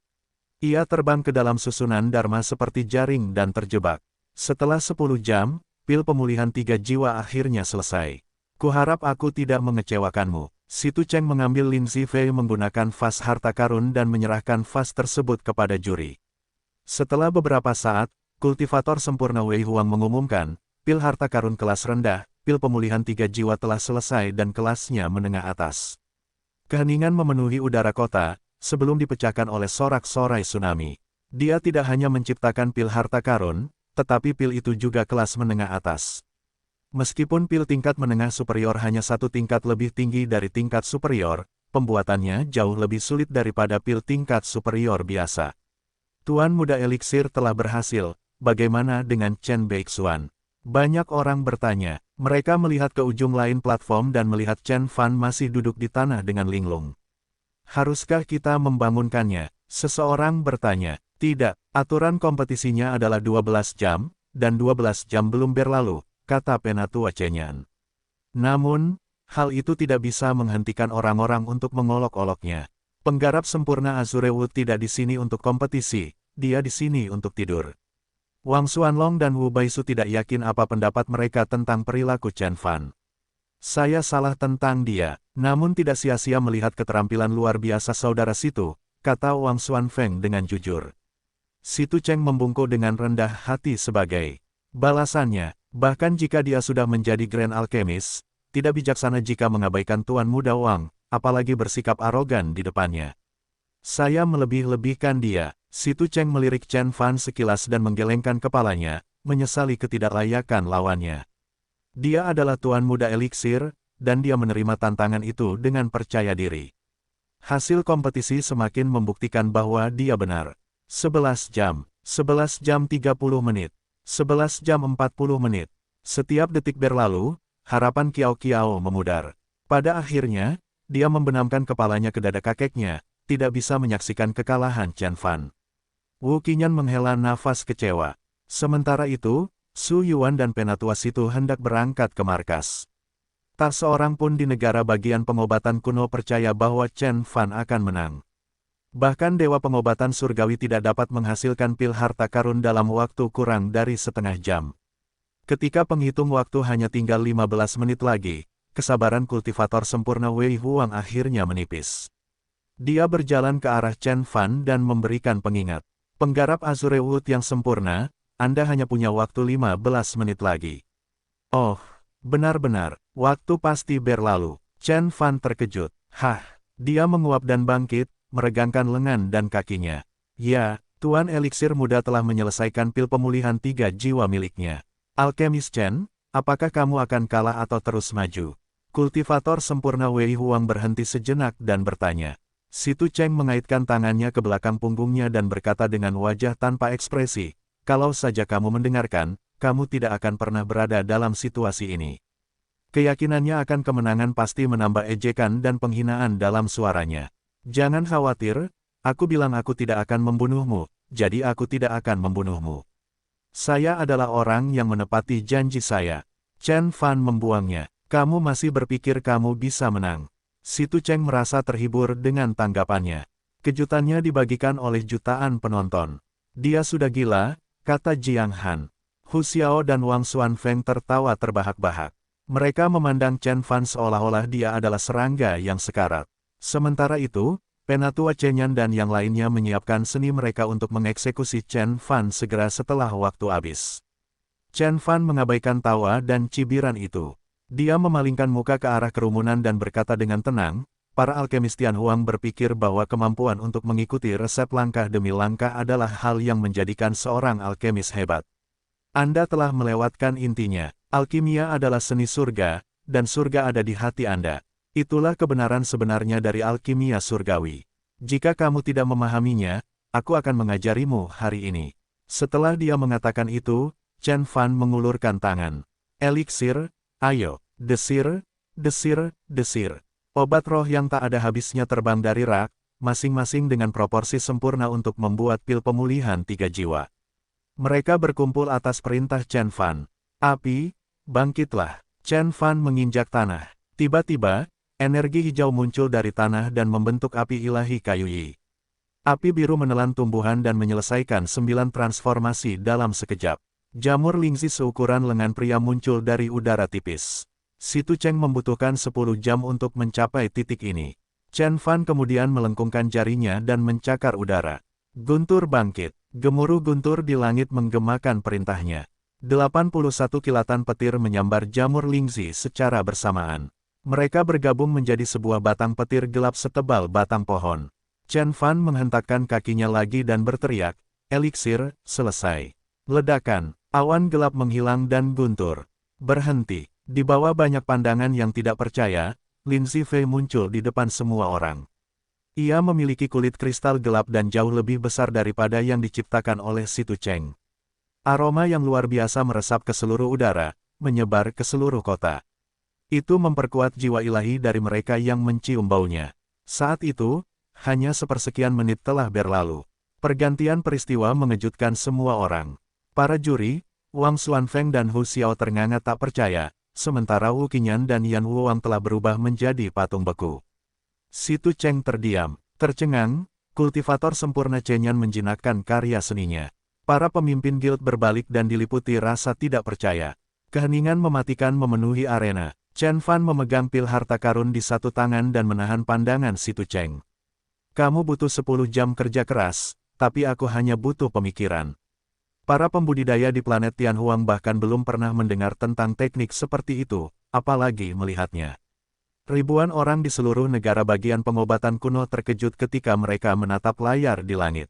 Ia terbang ke dalam susunan Dharma seperti jaring dan terjebak. Setelah 10 jam, pil pemulihan 3 jiwa akhirnya selesai. Kuharap aku tidak mengecewakanmu. Situ Cheng mengambil Lin Zifei menggunakan vas harta karun dan menyerahkan vas tersebut kepada juri. Setelah beberapa saat, kultivator sempurna Wei Huang mengumumkan, pil harta karun kelas rendah, pil pemulihan 3 jiwa telah selesai dan kelasnya menengah atas. Keheningan memenuhi udara kota, sebelum dipecahkan oleh sorak-sorai tsunami. Dia tidak hanya menciptakan pil harta karun, tetapi pil itu juga kelas menengah atas. Meskipun pil tingkat menengah superior hanya satu tingkat lebih tinggi dari tingkat superior, pembuatannya jauh lebih sulit daripada pil tingkat superior biasa. Tuan Muda Eliksir telah berhasil, bagaimana dengan Chen Beixuan? Banyak orang bertanya, mereka melihat ke ujung lain platform dan melihat Chen Fan masih duduk di tanah dengan linglung. Haruskah kita membangunkannya? Seseorang bertanya. Tidak, aturan kompetisinya adalah 12 jam, dan 12 jam belum berlalu, kata Penatua Cenyan. Namun, hal itu tidak bisa menghentikan orang-orang untuk mengolok-oloknya. Penggarap sempurna Azure Wood tidak di sini untuk kompetisi, dia di sini untuk tidur. Wang Xuanlong dan Wu Baisu tidak yakin apa pendapat mereka tentang perilaku Chen Fan. Saya salah tentang dia, namun tidak sia-sia melihat keterampilan luar biasa saudara Situ, kata Wang Xuanfeng dengan jujur. Situ Cheng membungkuk dengan rendah hati sebagai balasannya, bahkan jika dia sudah menjadi Grand Alchemist, tidak bijaksana jika mengabaikan Tuan Muda Wang, apalagi bersikap arogan di depannya. Saya melebih-lebihkan dia. Situ Cheng melirik Chen Fan sekilas dan menggelengkan kepalanya, menyesali ketidaklayakan lawannya. Dia adalah Tuan Muda Eliksir, dan dia menerima tantangan itu dengan percaya diri. Hasil kompetisi semakin membuktikan bahwa dia benar. 11 jam 30 menit, 11 jam 40 menit. Setiap detik berlalu, harapan Kiao Kiao memudar. Pada akhirnya, dia membenamkan kepalanya ke dada kakeknya, tidak bisa menyaksikan kekalahan Chen Fan. Wu Qinyan menghela nafas kecewa. Sementara itu, Su Yuan dan Penatua Situ hendak berangkat ke markas. Tak seorang pun di negara bagian pengobatan kuno percaya bahwa Chen Fan akan menang. Bahkan Dewa Pengobatan Surgawi tidak dapat menghasilkan pil harta karun dalam waktu kurang dari setengah jam. Ketika penghitung waktu hanya tinggal 15 menit lagi, kesabaran kultivator sempurna Wei Huang akhirnya menipis. Dia berjalan ke arah Chen Fan dan memberikan pengingat. Penggarap Azure Wood yang sempurna, Anda hanya punya waktu 15 menit lagi. Oh, benar-benar, waktu pasti berlalu. Chen Fan terkejut. Hah, dia menguap dan bangkit, meregangkan lengan dan kakinya. Ya, Tuan Eliksir Muda telah menyelesaikan pil pemulihan 3 jiwa miliknya. Alkemis Chen, apakah kamu akan kalah atau terus maju? Kultivator sempurna Wei Huang berhenti sejenak dan bertanya. Situ Cheng mengaitkan tangannya ke belakang punggungnya dan berkata dengan wajah tanpa ekspresi, kalau saja kamu mendengarkan, kamu tidak akan pernah berada dalam situasi ini. Keyakinannya akan kemenangan pasti menambah ejekan dan penghinaan dalam suaranya. Jangan khawatir, aku bilang aku tidak akan membunuhmu, jadi aku tidak akan membunuhmu. Saya adalah orang yang menepati janji saya. Chen Fan membuangnya. Kamu masih berpikir kamu bisa menang. Situ Cheng merasa terhibur dengan tanggapannya. Kejutannya dibagikan oleh jutaan penonton. Dia sudah gila, kata Jiang Han. Hu Xiao dan Wang Xuanfeng tertawa terbahak-bahak. Mereka memandang Chen Fan seolah-olah dia adalah serangga yang sekarat. Sementara itu, Penatua Chenyan dan yang lainnya menyiapkan seni mereka untuk mengeksekusi Chen Fan segera setelah waktu habis. Chen Fan mengabaikan tawa dan cibiran itu. Dia memalingkan muka ke arah kerumunan dan berkata dengan tenang, para alkemis Tianhuang berpikir bahwa kemampuan untuk mengikuti resep langkah demi langkah adalah hal yang menjadikan seorang alkemis hebat. Anda telah melewatkan intinya. Alkimia adalah seni surga, dan surga ada di hati Anda. Itulah kebenaran sebenarnya dari alkimia surgawi. Jika kamu tidak memahaminya, aku akan mengajarimu hari ini. Setelah dia mengatakan itu, Chen Fan mengulurkan tangan. Eliksir, ayo, desir, desir, desir. Obat roh yang tak ada habisnya terbang dari rak, masing-masing dengan proporsi sempurna untuk membuat pil pemulihan 3 jiwa. Mereka berkumpul atas perintah Chen Fan. Api, bangkitlah. Chen Fan menginjak tanah. Tiba-tiba, energi hijau muncul dari tanah dan membentuk api ilahi kayu yi. Api biru menelan tumbuhan dan menyelesaikan 9 transformasi dalam sekejap. Jamur Lingzi seukuran lengan pria muncul dari udara tipis. Situ Cheng membutuhkan 10 jam untuk mencapai titik ini. Chen Fan kemudian melengkungkan jarinya dan mencakar udara. Guntur bangkit. Gemuruh guntur di langit menggemakan perintahnya. 81 kilatan petir menyambar jamur Lingzi secara bersamaan. Mereka bergabung menjadi sebuah batang petir gelap setebal batang pohon. Chen Fan menghentakkan kakinya lagi dan berteriak, eliksir, selesai. Ledakan, awan gelap menghilang dan guntur. Berhenti. Di bawah banyak pandangan yang tidak percaya, Lin Zifei muncul di depan semua orang. Ia memiliki kulit kristal gelap dan jauh lebih besar daripada yang diciptakan oleh Situ Cheng. Aroma yang luar biasa meresap ke seluruh udara, menyebar ke seluruh kota. Itu memperkuat jiwa ilahi dari mereka yang mencium baunya. Saat itu, hanya sepersekian menit telah berlalu. Pergantian peristiwa mengejutkan semua orang. Para juri, Wang Xuanfeng dan Hu Xiao ternganga tak percaya, sementara Wu Qinyan dan Yan Wuang telah berubah menjadi patung beku. Situ Cheng terdiam, tercengang, kultivator sempurna Chenyan menjinakkan karya seninya. Para pemimpin guild berbalik dan diliputi rasa tidak percaya. Keheningan mematikan memenuhi arena. Chen Fan memegang pil harta karun di satu tangan dan menahan pandangan Situ Cheng. Kamu butuh 10 jam kerja keras, tapi aku hanya butuh pemikiran. Para pembudidaya di planet Tianhuang bahkan belum pernah mendengar tentang teknik seperti itu, apalagi melihatnya. Ribuan orang di seluruh negara bagian pengobatan kuno terkejut ketika mereka menatap layar di langit.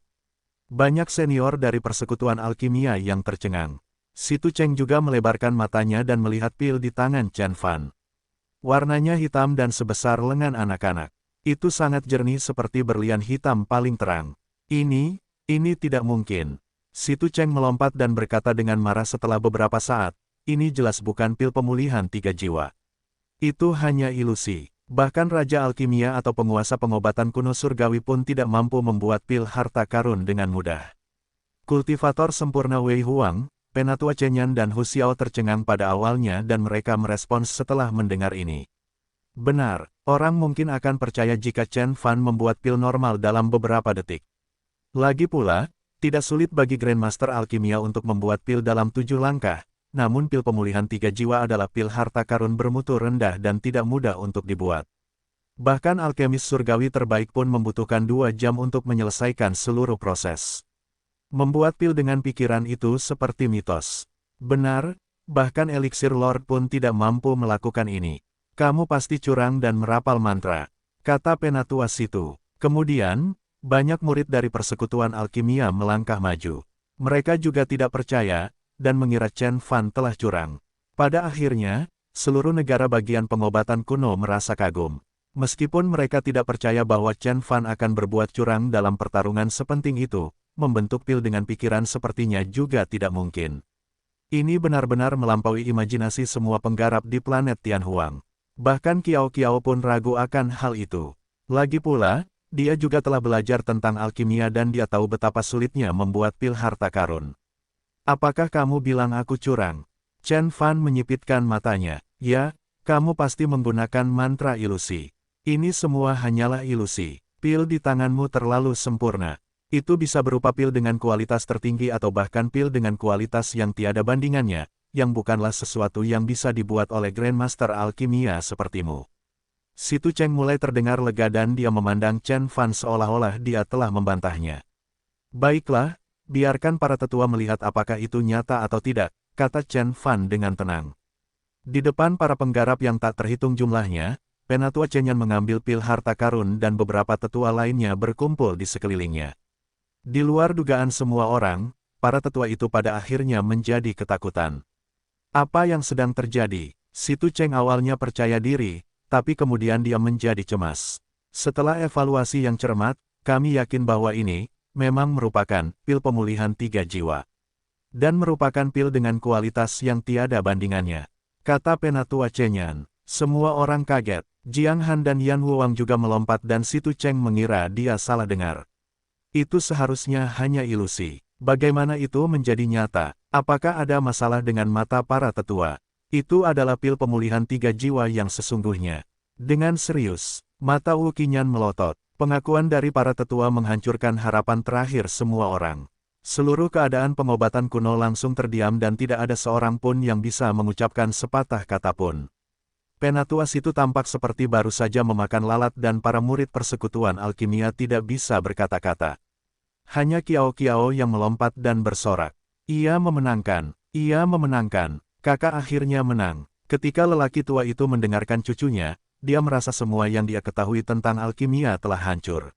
Banyak senior dari persekutuan alkimia yang tercengang. Situ Cheng juga melebarkan matanya dan melihat pil di tangan Chen Fan. Warnanya hitam dan sebesar lengan anak-anak. Itu sangat jernih seperti berlian hitam paling terang. Ini tidak mungkin. Situ Cheng melompat dan berkata dengan marah setelah beberapa saat, ini jelas bukan pil pemulihan 3 jiwa. Itu hanya ilusi. Bahkan Raja Alkimia atau penguasa pengobatan kuno surgawi pun tidak mampu membuat pil harta karun dengan mudah. Kultivator sempurna Wei Huang, Penatua Chenyan dan Hu Xiao tercengang pada awalnya dan mereka merespons setelah mendengar ini. Benar, orang mungkin akan percaya jika Chen Fan membuat pil normal dalam beberapa detik. Lagi pula, tidak sulit bagi Grandmaster Alkimia untuk membuat pil dalam 7 langkah. Namun pil pemulihan 3 jiwa adalah pil harta karun bermutu rendah dan tidak mudah untuk dibuat. Bahkan alkemis surgawi terbaik pun membutuhkan 2 jam untuk menyelesaikan seluruh proses. Membuat pil dengan pikiran itu seperti mitos. Benar, bahkan eliksir Lord pun tidak mampu melakukan ini. Kamu pasti curang dan merapal mantra, kata Penatua Situ. Kemudian, banyak murid dari persekutuan alkimia melangkah maju. Mereka juga tidak percaya, dan mengira Chen Fan telah curang. Pada akhirnya, seluruh negara bagian pengobatan kuno merasa kagum. Meskipun mereka tidak percaya bahwa Chen Fan akan berbuat curang dalam pertarungan sepenting itu, membentuk pil dengan pikiran sepertinya juga tidak mungkin. Ini benar-benar melampaui imajinasi semua penggarap di planet Tianhuang. Bahkan Kiao Kiao pun ragu akan hal itu. Lagi pula, dia juga telah belajar tentang alkimia dan dia tahu betapa sulitnya membuat pil harta karun. Apakah kamu bilang aku curang? Chen Fan menyipitkan matanya. Ya, kamu pasti menggunakan mantra ilusi. Ini semua hanyalah ilusi. Pil di tanganmu terlalu sempurna. Itu bisa berupa pil dengan kualitas tertinggi atau bahkan pil dengan kualitas yang tiada bandingannya, yang bukanlah sesuatu yang bisa dibuat oleh Grandmaster Alkimia sepertimu. Si Tu Cheng mulai terdengar lega dan dia memandang Chen Fan seolah-olah dia telah membantahnya. Baiklah, biarkan para tetua melihat apakah itu nyata atau tidak, kata Chen Fan dengan tenang. Di depan para penggarap yang tak terhitung jumlahnya, Penatua Chen Yan mengambil pil harta karun dan beberapa tetua lainnya berkumpul di sekelilingnya. Di luar dugaan semua orang, para tetua itu pada akhirnya menjadi ketakutan. Apa yang sedang terjadi? Si Tu Cheng awalnya percaya diri, tapi kemudian dia menjadi cemas. Setelah evaluasi yang cermat, kami yakin bahwa ini memang merupakan pil pemulihan 3 jiwa. Dan merupakan pil dengan kualitas yang tiada bandingannya, kata Penatua Chen Yan. Semua orang kaget. Jiang Han dan Yan Wuang juga melompat dan Si Tu Cheng mengira dia salah dengar. Itu seharusnya hanya ilusi. Bagaimana itu menjadi nyata? Apakah ada masalah dengan mata para tetua? Itu adalah pil pemulihan 3 jiwa yang sesungguhnya. Dengan serius, mata Wu Qinyan melotot. Pengakuan dari para tetua menghancurkan harapan terakhir semua orang. Seluruh keadaan pengobatan kuno langsung terdiam dan tidak ada seorang pun yang bisa mengucapkan sepatah kata pun. Penatua itu tampak seperti baru saja memakan lalat dan para murid persekutuan alkimia tidak bisa berkata-kata. Hanya Kiao-Kiao yang melompat dan bersorak. Ia memenangkan, kakak akhirnya menang. Ketika lelaki tua itu mendengarkan cucunya, dia merasa semua yang dia ketahui tentang alkimia telah hancur.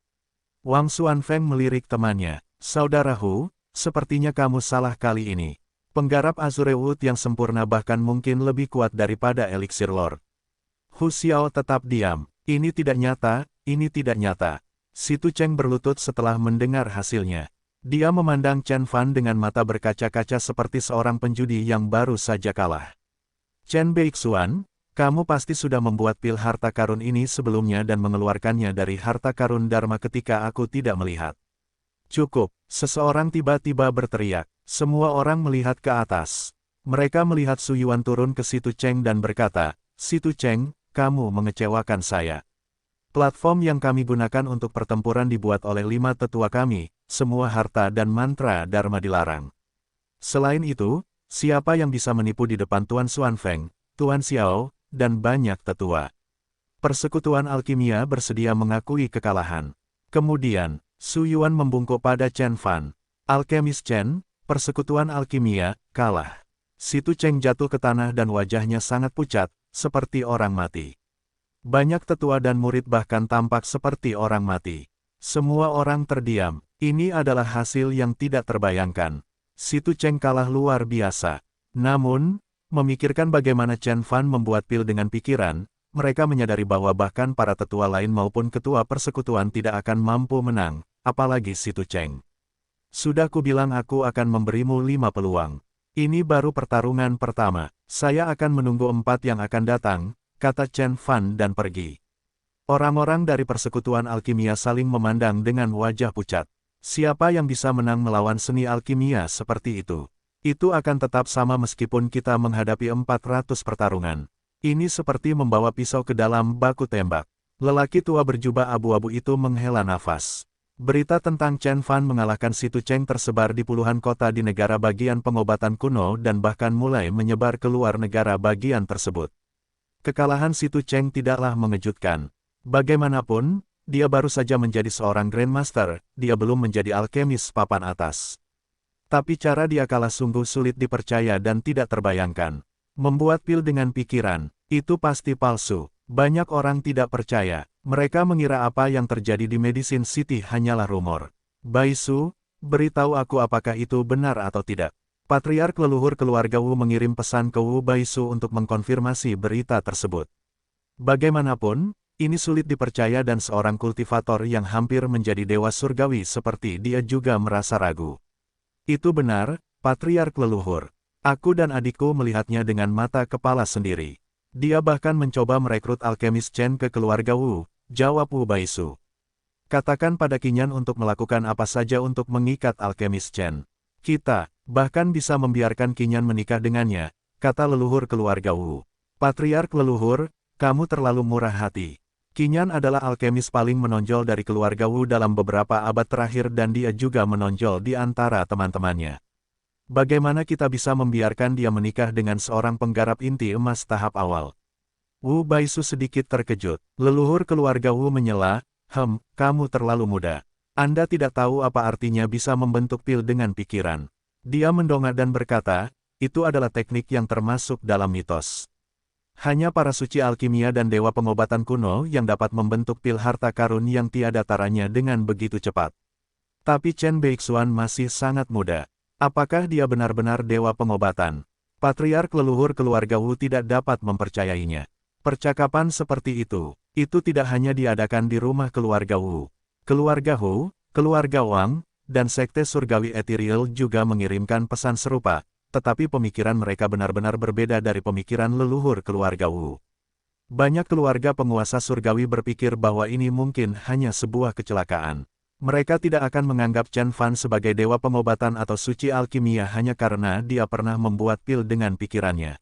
Wang Xuanfeng melirik temannya. Saudaraku, sepertinya kamu salah kali ini. Penggarap Azure Wood yang sempurna bahkan mungkin lebih kuat daripada Elixir Lord. Hu Xiao tetap diam. Ini tidak nyata, ini tidak nyata. Si Tu Cheng berlutut setelah mendengar hasilnya. Dia memandang Chen Fan dengan mata berkaca-kaca seperti seorang penjudi yang baru saja kalah. Chen Beixuan, kamu pasti sudah membuat pil harta karun ini sebelumnya dan mengeluarkannya dari harta karun Dharma ketika aku tidak melihat. Cukup, seseorang tiba-tiba berteriak. Semua orang melihat ke atas. Mereka melihat Su Yuan turun ke Si Tu Cheng dan berkata, Si Tu Cheng, kamu mengecewakan saya. Platform yang kami gunakan untuk pertempuran dibuat oleh 5 tetua kami, semua harta dan mantra Dharma dilarang. Selain itu, siapa yang bisa menipu di depan Tuan Xuanfeng, Tuan Xiao, dan banyak tetua? Persekutuan alkimia bersedia mengakui kekalahan. Kemudian, Su Yuan membungkuk pada Chen Fan. Alkemis Chen, persekutuan alkimia, kalah. Si Tu Cheng jatuh ke tanah dan wajahnya sangat pucat, seperti orang mati. Banyak tetua dan murid bahkan tampak seperti orang mati. Semua orang terdiam. Ini adalah hasil yang tidak terbayangkan. Si Tu Cheng kalah luar biasa. Namun, memikirkan bagaimana Chen Fan membuat pil dengan pikiran, mereka menyadari bahwa bahkan para tetua lain maupun ketua persekutuan tidak akan mampu menang, apalagi Si Tu Cheng. Sudah kubilang aku akan memberimu 5 peluang. Ini baru pertarungan pertama. Saya akan menunggu 4 yang akan datang, kata Chen Fan dan pergi. Orang-orang dari persekutuan alkimia saling memandang dengan wajah pucat. Siapa yang bisa menang melawan seni alkimia seperti itu? Itu akan tetap sama meskipun kita menghadapi 400 pertarungan. Ini seperti membawa pisau ke dalam baku tembak. Lelaki tua berjubah abu-abu itu menghela nafas. Berita tentang Chen Fan mengalahkan Si Tu Cheng tersebar di puluhan kota di negara bagian pengobatan kuno dan bahkan mulai menyebar ke luar negara bagian tersebut. Kekalahan Si Tu Cheng tidaklah mengejutkan. Bagaimanapun, dia baru saja menjadi seorang Grandmaster, dia belum menjadi alkemis papan atas. Tapi cara dia kalah sungguh sulit dipercaya dan tidak terbayangkan. Membuat pil dengan pikiran, itu pasti palsu. Banyak orang tidak percaya. Mereka mengira apa yang terjadi di Medicine City hanyalah rumor. Baisu, beritahu aku apakah itu benar atau tidak. Patriark leluhur keluarga Wu mengirim pesan ke Wu Baisu untuk mengkonfirmasi berita tersebut. Bagaimanapun, ini sulit dipercaya dan seorang kultivator yang hampir menjadi dewa surgawi seperti dia juga merasa ragu. Itu benar, Patriark leluhur. Aku dan adikku melihatnya dengan mata kepala sendiri. Dia bahkan mencoba merekrut alkemis Chen ke keluarga Wu, jawab Wu Baisu. Katakan pada Qinyan untuk melakukan apa saja untuk mengikat alkemis Chen. Kita, bahkan bisa membiarkan Qinyan menikah dengannya, kata leluhur keluarga Wu. Patriark leluhur, kamu terlalu murah hati. Qinyan adalah alkemis paling menonjol dari keluarga Wu dalam beberapa abad terakhir dan dia juga menonjol di antara teman-temannya. Bagaimana kita bisa membiarkan dia menikah dengan seorang penggarap inti emas tahap awal? Wu Baisu sedikit terkejut. Leluhur keluarga Wu menyela, kamu terlalu muda. Anda tidak tahu apa artinya bisa membentuk pil dengan pikiran. Dia mendongak dan berkata, itu adalah teknik yang termasuk dalam mitos. Hanya para suci alkimia dan dewa pengobatan kuno yang dapat membentuk pil harta karun yang tiada taranya dengan begitu cepat. Tapi Chen Beixuan masih sangat muda. Apakah dia benar-benar dewa pengobatan? Patriark leluhur keluarga Wu tidak dapat mempercayainya. Percakapan seperti itu tidak hanya diadakan di rumah keluarga Wu. Keluarga Hu, keluarga Wang, dan sekte surgawi ethereal juga mengirimkan pesan serupa. Tetapi pemikiran mereka benar-benar berbeda dari pemikiran leluhur keluarga Wu. Banyak keluarga penguasa surgawi berpikir bahwa ini mungkin hanya sebuah kecelakaan. Mereka tidak akan menganggap Chen Fan sebagai dewa pengobatan atau suci alkimia hanya karena dia pernah membuat pil dengan pikirannya.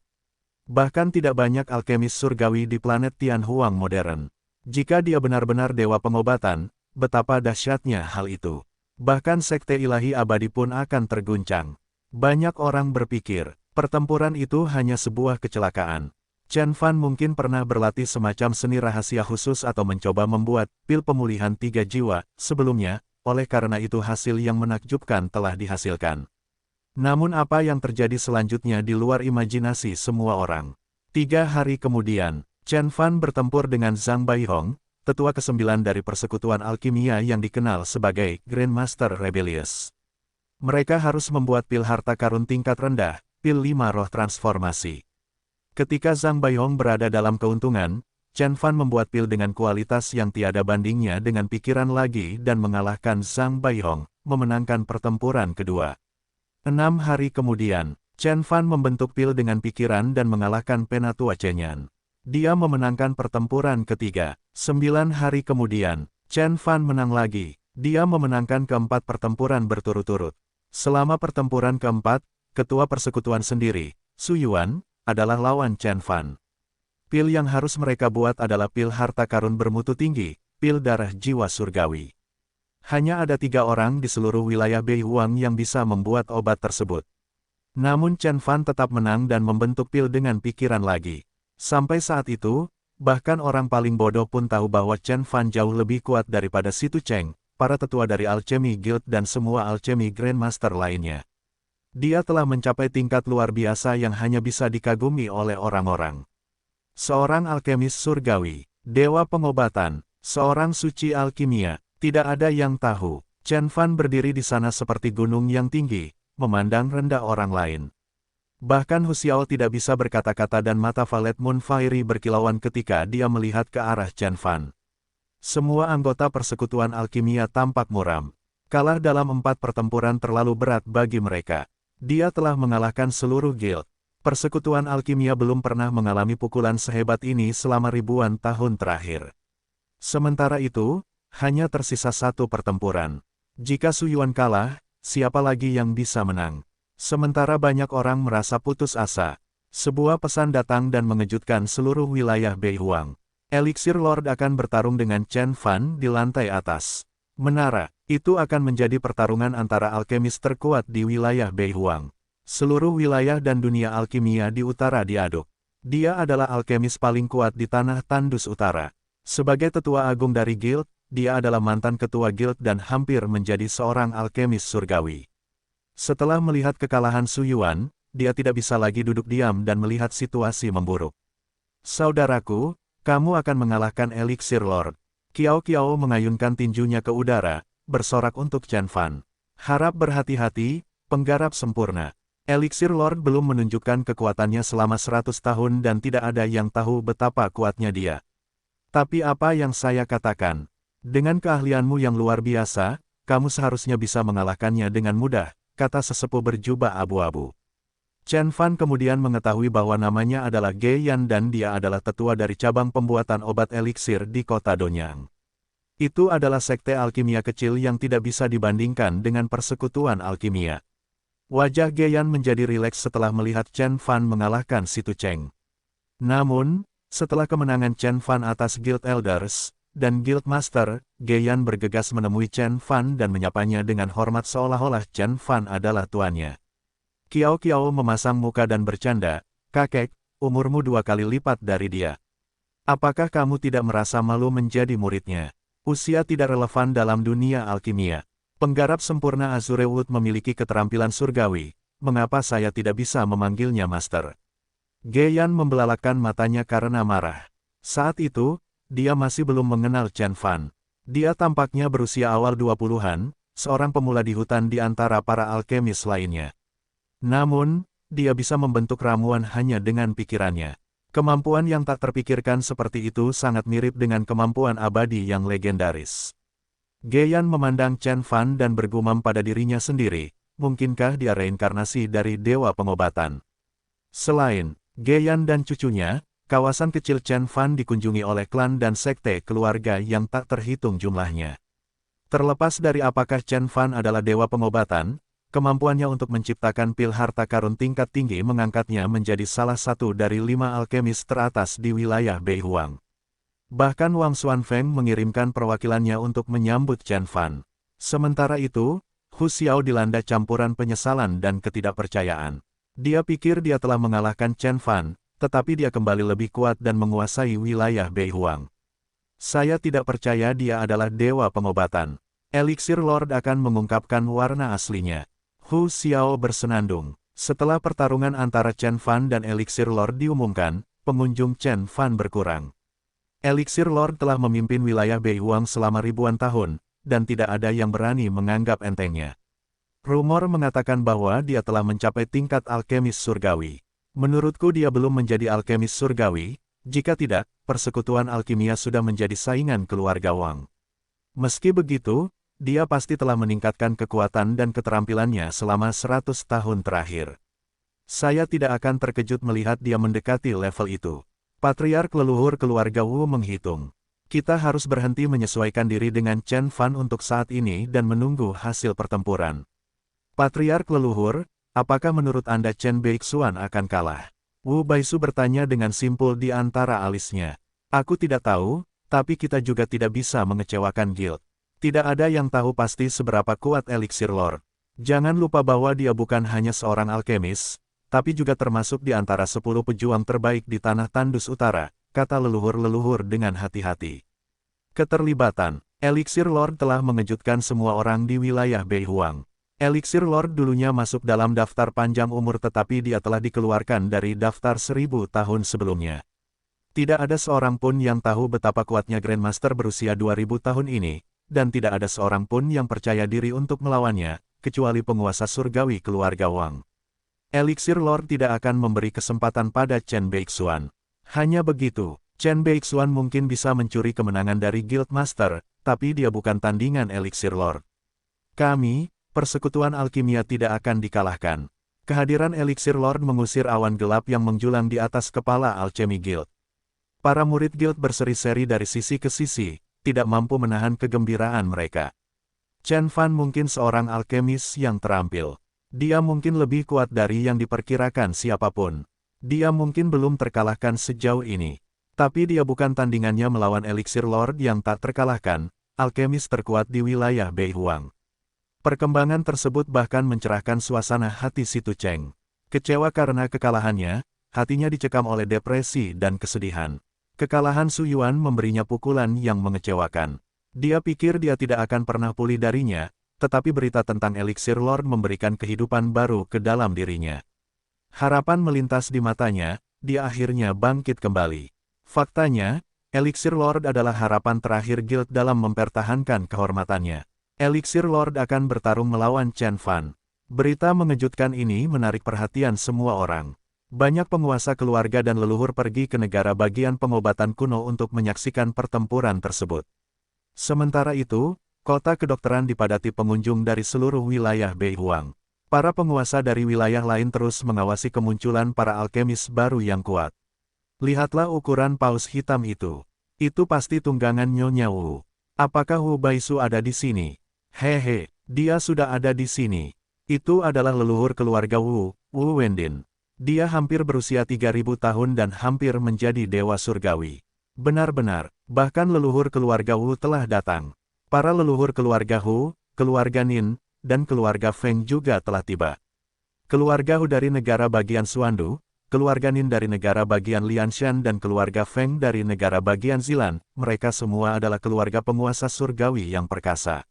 Bahkan tidak banyak alkemis surgawi di planet Tianhuang modern. Jika dia benar-benar dewa pengobatan, betapa dahsyatnya hal itu. Bahkan sekte ilahi abadi pun akan terguncang. Banyak orang berpikir, pertempuran itu hanya sebuah kecelakaan. Chen Fan mungkin pernah berlatih semacam seni rahasia khusus atau mencoba membuat pil pemulihan 3 jiwa sebelumnya, oleh karena itu hasil yang menakjubkan telah dihasilkan. Namun apa yang terjadi selanjutnya di luar imajinasi semua orang. 3 hari kemudian, Chen Fan bertempur dengan Zhang Baihong, tetua ke-9 dari persekutuan alkimia yang dikenal sebagai Grandmaster Rebellious. Mereka harus membuat pil harta karun tingkat rendah, pil 5 roh transformasi. Ketika Zhang Baihong berada dalam keuntungan, Chen Fan membuat pil dengan kualitas yang tiada bandingnya dengan pikiran lagi dan mengalahkan Zhang Baihong, memenangkan pertempuran kedua. 6 hari kemudian, Chen Fan membentuk pil dengan pikiran dan mengalahkan Penatua Chenyan. Dia memenangkan pertempuran ketiga. 9 hari kemudian, Chen Fan menang lagi. Dia memenangkan keempat pertempuran berturut-turut. Selama pertempuran keempat, ketua persekutuan sendiri, Su Yuan, adalah lawan Chen Fan. Pil yang harus mereka buat adalah pil harta karun bermutu tinggi, pil darah jiwa surgawi. Hanya ada 3 orang di seluruh wilayah Beihuang yang bisa membuat obat tersebut. Namun Chen Fan tetap menang dan membentuk pil dengan pikiran lagi. Sampai saat itu, bahkan orang paling bodoh pun tahu bahwa Chen Fan jauh lebih kuat daripada Si Tu Cheng, para tetua dari Alchemy Guild dan semua Alchemy Grandmaster lainnya. Dia telah mencapai tingkat luar biasa yang hanya bisa dikagumi oleh orang-orang. Seorang alkemis surgawi, dewa pengobatan, seorang suci alkimia, tidak ada yang tahu. Chen Fan berdiri di sana seperti gunung yang tinggi, memandang rendah orang lain. Bahkan Hu Xiao tidak bisa berkata-kata dan mata Valet Moon Fairy berkilauan ketika dia melihat ke arah Chen Fan. Semua anggota persekutuan alkimia tampak muram. Kalah dalam 4 pertempuran terlalu berat bagi mereka. Dia telah mengalahkan seluruh guild. Persekutuan alkimia belum pernah mengalami pukulan sehebat ini selama ribuan tahun terakhir. Sementara itu, hanya tersisa 1 pertempuran. Jika Su Yuan kalah, siapa lagi yang bisa menang? Sementara banyak orang merasa putus asa. Sebuah pesan datang dan mengejutkan seluruh wilayah Beihuang. Elixir Lord akan bertarung dengan Chen Fan di lantai atas. Menara, itu akan menjadi pertarungan antara alkemis terkuat di wilayah Beihuang. Seluruh wilayah dan dunia alkimia di utara diaduk. Dia adalah alkemis paling kuat di tanah tandus utara. Sebagai tetua agung dari guild, dia adalah mantan ketua guild dan hampir menjadi seorang alkemis surgawi. Setelah melihat kekalahan Su Yuan, dia tidak bisa lagi duduk diam dan melihat situasi memburuk. Saudaraku, kamu akan mengalahkan Elixir Lord. Kiao Kiao mengayunkan tinjunya ke udara, bersorak untuk Chen Fan. Harap berhati-hati, penggarap sempurna. Elixir Lord belum menunjukkan kekuatannya selama 100 tahun dan tidak ada yang tahu betapa kuatnya dia. Tapi apa yang saya katakan? Dengan keahlianmu yang luar biasa, kamu seharusnya bisa mengalahkannya dengan mudah, kata sesepuh berjubah abu-abu. Chen Fan kemudian mengetahui bahwa namanya adalah Ge Yan dan dia adalah tetua dari cabang pembuatan obat eliksir di kota Donyang. Itu adalah sekte alkimia kecil yang tidak bisa dibandingkan dengan persekutuan alkimia. Wajah Ge Yan menjadi rileks setelah melihat Chen Fan mengalahkan Si Tu Cheng. Namun, Setelah kemenangan Chen Fan atas Guild Elders dan Guild Master, Ge Yan bergegas menemui Chen Fan dan menyapanya dengan hormat seolah-olah Chen Fan adalah tuannya. Kiao Kiao memasang muka dan bercanda, "Kakek, umurmu 2 kali lipat dari dia. Apakah kamu tidak merasa malu menjadi muridnya? Usia tidak relevan dalam dunia alkimia. Penggarap sempurna Azurewood memiliki keterampilan surgawi, mengapa saya tidak bisa memanggilnya Master?" Ge Yan membelalakkan matanya karena marah. Saat itu, dia masih belum mengenal Chen Fan. Dia tampaknya berusia awal 20-an, seorang pemula di hutan di antara para alkemis lainnya. Namun, dia bisa membentuk ramuan hanya dengan pikirannya. Kemampuan yang tak terpikirkan seperti itu sangat mirip dengan kemampuan abadi yang legendaris. Ge Yan memandang Chen Fan dan bergumam pada dirinya sendiri, mungkinkah dia reinkarnasi dari dewa pengobatan? Selain Ge Yan dan cucunya, kawasan kecil Chen Fan dikunjungi oleh klan dan sekte keluarga yang tak terhitung jumlahnya. Terlepas dari apakah Chen Fan adalah dewa pengobatan, kemampuannya untuk menciptakan pil harta karun tingkat tinggi mengangkatnya menjadi salah satu dari 5 alkemis teratas di wilayah Beihuang. Bahkan Wang Xuanfeng mengirimkan perwakilannya untuk menyambut Chen Fan. Sementara itu, Hu Xiao dilanda campuran penyesalan dan ketidakpercayaan. Dia pikir dia telah mengalahkan Chen Fan, tetapi dia kembali lebih kuat dan menguasai wilayah Beihuang. Saya tidak percaya dia adalah dewa pengobatan. Eliksir Lord akan mengungkapkan warna aslinya. Hu Xiao bersenandung. Setelah pertarungan antara Chen Fan dan Eliksir Lord diumumkan, pengunjung Chen Fan berkurang. Eliksir Lord telah memimpin wilayah Beihuang selama ribuan tahun, dan tidak ada yang berani menganggap entengnya. Rumor mengatakan bahwa dia telah mencapai tingkat alkemis surgawi. Menurutku dia belum menjadi alkemis surgawi, jika tidak, persekutuan alkimia sudah menjadi saingan keluarga Wang. Meski begitu, dia pasti telah meningkatkan kekuatan dan keterampilannya selama 100 tahun terakhir. Saya tidak akan terkejut melihat dia mendekati level itu. Patriark leluhur keluarga Wu menghitung. Kita harus berhenti menyesuaikan diri dengan Chen Fan untuk saat ini dan menunggu hasil pertempuran. Patriark leluhur, apakah menurut Anda Chen Beixuan akan kalah? Wu Baisu bertanya dengan simpul di antara alisnya. Aku tidak tahu, tapi kita juga tidak bisa mengecewakan Guild. Tidak ada yang tahu pasti seberapa kuat Eliksir Lord. Jangan lupa bahwa dia bukan hanya seorang alkemis, tapi juga termasuk di antara 10 pejuang terbaik di Tanah Tandus Utara, kata leluhur-leluhur dengan hati-hati. Keterlibatan Eliksir Lord telah mengejutkan semua orang di wilayah Beihuang. Eliksir Lord dulunya masuk dalam daftar panjang umur tetapi dia telah dikeluarkan dari daftar 1000 tahun sebelumnya. Tidak ada seorang pun yang tahu betapa kuatnya Grandmaster berusia 2000 tahun ini, dan tidak ada seorang pun yang percaya diri untuk melawannya, kecuali penguasa surgawi keluarga Wang. Eliksir Lord tidak akan memberi kesempatan pada Chen Beixuan. Hanya begitu, Chen Beixuan mungkin bisa mencuri kemenangan dari Guild Master, tapi dia bukan tandingan Eliksir Lord. Kami, persekutuan alkimia tidak akan dikalahkan. Kehadiran Eliksir Lord mengusir awan gelap yang menjulang di atas kepala Alchemy Guild. Para murid Guild berseri-seri dari sisi ke sisi, tidak mampu menahan kegembiraan mereka. Chen Fan mungkin seorang alkemis yang terampil. Dia mungkin lebih kuat dari yang diperkirakan siapapun. Dia mungkin belum terkalahkan sejauh ini. Tapi dia bukan tandingannya melawan Eliksir Lord yang tak terkalahkan, alkemis terkuat di wilayah Beihuang. Perkembangan tersebut bahkan mencerahkan suasana hati Si Tu Cheng. Kecewa karena kekalahannya, hatinya dicekam oleh depresi dan kesedihan. Kekalahan Su Yuan memberinya pukulan yang mengecewakan. Dia pikir dia tidak akan pernah pulih darinya, tetapi berita tentang Eliksir Lord memberikan kehidupan baru ke dalam dirinya. Harapan melintas di matanya, dia akhirnya bangkit kembali. Faktanya, Eliksir Lord adalah harapan terakhir Guild dalam mempertahankan kehormatannya. Eliksir Lord akan bertarung melawan Chen Fan. Berita mengejutkan ini menarik perhatian semua orang. Banyak penguasa keluarga dan leluhur pergi ke negara bagian pengobatan kuno untuk menyaksikan pertempuran tersebut. Sementara itu, kota kedokteran dipadati pengunjung dari seluruh wilayah Beihuang. Para penguasa dari wilayah lain terus mengawasi kemunculan para alkemis baru yang kuat. Lihatlah ukuran paus hitam itu. Itu pasti tunggangan Nyonya Wu. Apakah Wu Baisu ada di sini? Hehe, dia sudah ada di sini. Itu adalah leluhur keluarga Wu, Wu Wendin. Dia hampir berusia 3000 tahun dan hampir menjadi dewa surgawi. Benar-benar, bahkan leluhur keluarga Wu telah datang. Para leluhur keluarga Hu, keluarga Nin, dan keluarga Feng juga telah tiba. Keluarga Hu dari negara bagian Suandu, keluarga Nin dari negara bagian Lianshan dan keluarga Feng dari negara bagian Zilan, mereka semua adalah keluarga penguasa surgawi yang perkasa.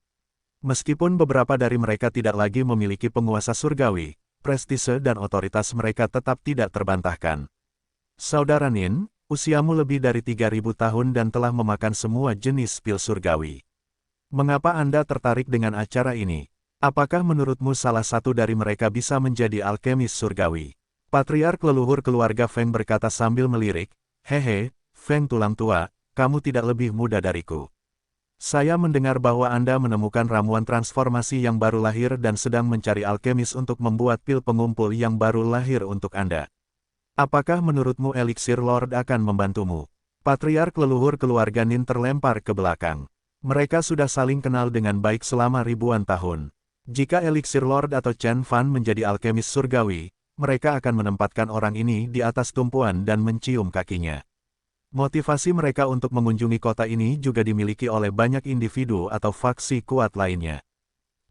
Meskipun beberapa dari mereka tidak lagi memiliki penguasa surgawi, prestise dan otoritas mereka tetap tidak terbantahkan. Saudara Nin, usiamu lebih dari 3000 tahun dan telah memakan semua jenis pil surgawi. Mengapa Anda tertarik dengan acara ini? Apakah menurutmu salah satu dari mereka bisa menjadi alkemis surgawi? Patriark leluhur keluarga Feng berkata sambil melirik, "Hehe, Feng tulang tua, kamu tidak lebih muda dariku. Saya mendengar bahwa Anda menemukan ramuan transformasi yang baru lahir dan sedang mencari alkemis untuk membuat pil pengumpul yang baru lahir untuk Anda. Apakah menurutmu eliksir Lord akan membantumu?" Patriark leluhur keluarga Nin terlempar ke belakang. Mereka sudah saling kenal dengan baik selama ribuan tahun. Jika eliksir Lord atau Chen Fan menjadi alkemis surgawi, mereka akan menempatkan orang ini di atas tumpuan dan mencium kakinya. Motivasi mereka untuk mengunjungi kota ini juga dimiliki oleh banyak individu atau faksi kuat lainnya.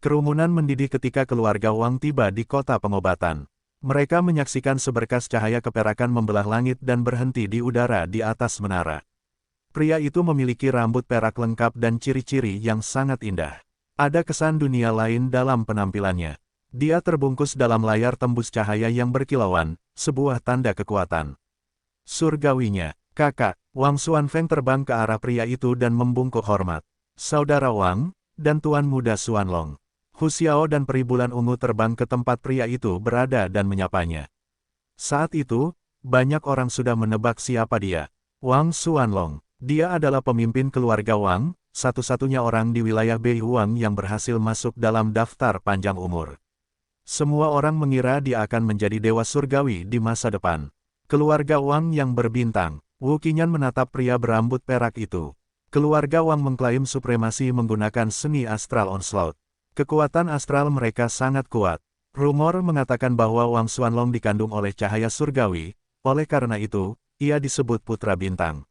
Kerumunan mendidih ketika keluarga Wang tiba di kota pengobatan. Mereka menyaksikan seberkas cahaya keperakan membelah langit dan berhenti di udara di atas menara. Pria itu memiliki rambut perak lengkap dan ciri-ciri yang sangat indah. Ada kesan dunia lain dalam penampilannya. Dia terbungkus dalam layar tembus cahaya yang berkilauan, sebuah tanda kekuatan. Surgawinya, kakak, Wang Xuanfeng terbang ke arah pria itu dan membungkuk hormat. Saudara Wang, dan Tuan Muda Xuanlong. Hu Xiao dan peri bulan ungu terbang ke tempat pria itu berada dan menyapanya. Saat itu, banyak orang sudah menebak siapa dia. Wang Xuanlong. Dia adalah pemimpin keluarga Wang, satu-satunya orang di wilayah Beihuang yang berhasil masuk dalam daftar panjang umur. Semua orang mengira dia akan menjadi dewa surgawi di masa depan. Keluarga Wang yang berbintang. Wu Qingyan menatap pria berambut perak itu. Keluarga Wang mengklaim supremasi menggunakan seni astral onslaught. Kekuatan astral mereka sangat kuat. Rumor mengatakan bahwa Wang Xuanlong dikandung oleh cahaya surgawi, oleh karena itu, ia disebut putra bintang.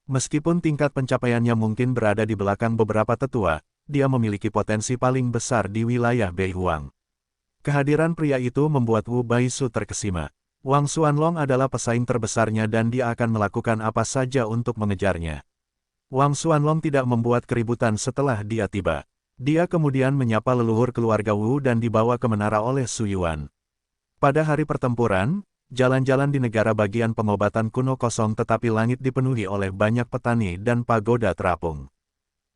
Meskipun tingkat pencapaiannya mungkin berada di belakang beberapa tetua, dia memiliki potensi paling besar di wilayah Beihuang. Kehadiran pria itu membuat Wu Baisu terkesima. Wang Xuanlong adalah pesaing terbesarnya dan dia akan melakukan apa saja untuk mengejarnya. Wang Xuanlong tidak membuat keributan setelah dia tiba. Dia kemudian menyapa leluhur keluarga Wu dan dibawa ke menara oleh Su Yuan. Pada hari pertempuran, jalan-jalan di negara bagian pengobatan kuno kosong tetapi langit dipenuhi oleh banyak petani dan pagoda terapung.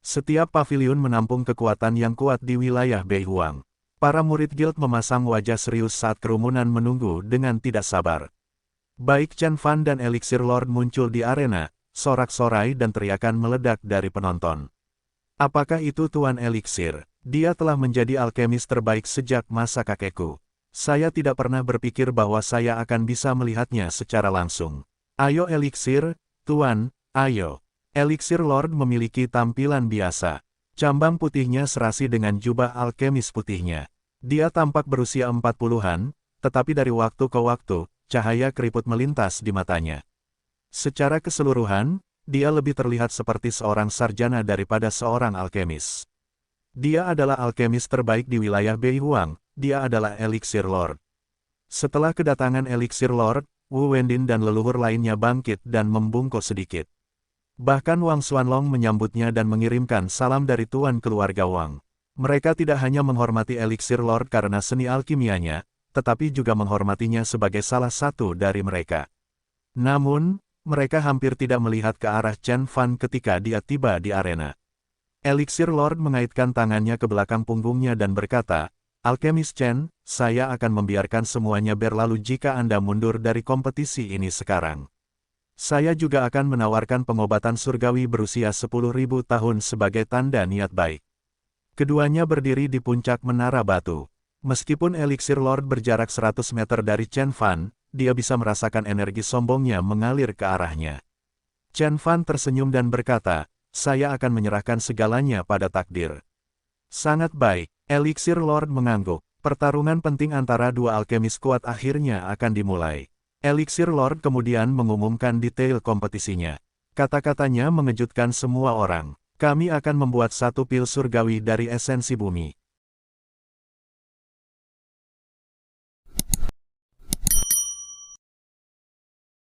Setiap paviliun menampung kekuatan yang kuat di wilayah Beihuang. Para murid guild memasang wajah serius saat kerumunan menunggu dengan tidak sabar. Baik Chen Fan dan eliksir Lord muncul di arena, sorak-sorai dan teriakan meledak dari penonton. Apakah itu Tuan Eliksir? Dia telah menjadi alkemis terbaik sejak masa kakekku. Saya tidak pernah berpikir bahwa saya akan bisa melihatnya secara langsung. Ayo eliksir, Tuan, ayo. Eliksir Lord memiliki tampilan biasa. Cambang putihnya serasi dengan jubah alkemis putihnya. Dia tampak berusia 40-an, tetapi dari waktu ke waktu, cahaya keriput melintas di matanya. Secara keseluruhan, dia lebih terlihat seperti seorang sarjana daripada seorang alkemis. Dia adalah alkemis terbaik di wilayah Beihuang. Dia adalah eliksir Lord. Setelah kedatangan eliksir Lord, Wu Wendin dan leluhur lainnya bangkit dan membungkuk sedikit. Bahkan Wang Xuanlong menyambutnya dan mengirimkan salam dari tuan keluarga Wang. Mereka tidak hanya menghormati eliksir Lord karena seni alkimianya, tetapi juga menghormatinya sebagai salah satu dari mereka. Namun, mereka hampir tidak melihat ke arah Chen Fan ketika dia tiba di arena. Eliksir Lord mengaitkan tangannya ke belakang punggungnya dan berkata, "Alkemis Chen, saya akan membiarkan semuanya berlalu jika Anda mundur dari kompetisi ini sekarang. Saya juga akan menawarkan pengobatan surgawi berusia 10.000 tahun sebagai tanda niat baik." Keduanya berdiri di puncak menara batu. Meskipun eliksir Lord berjarak 100 meter dari Chen Fan, dia bisa merasakan energi sombongnya mengalir ke arahnya. Chen Fan tersenyum dan berkata, "Saya akan menyerahkan segalanya pada takdir." Sangat baik, eliksir Lord mengangguk. Pertarungan penting antara dua alkemis kuat akhirnya akan dimulai. Elixir Lord kemudian mengumumkan detail kompetisinya. Kata-katanya mengejutkan semua orang. Kami akan membuat satu pil surgawi dari esensi bumi.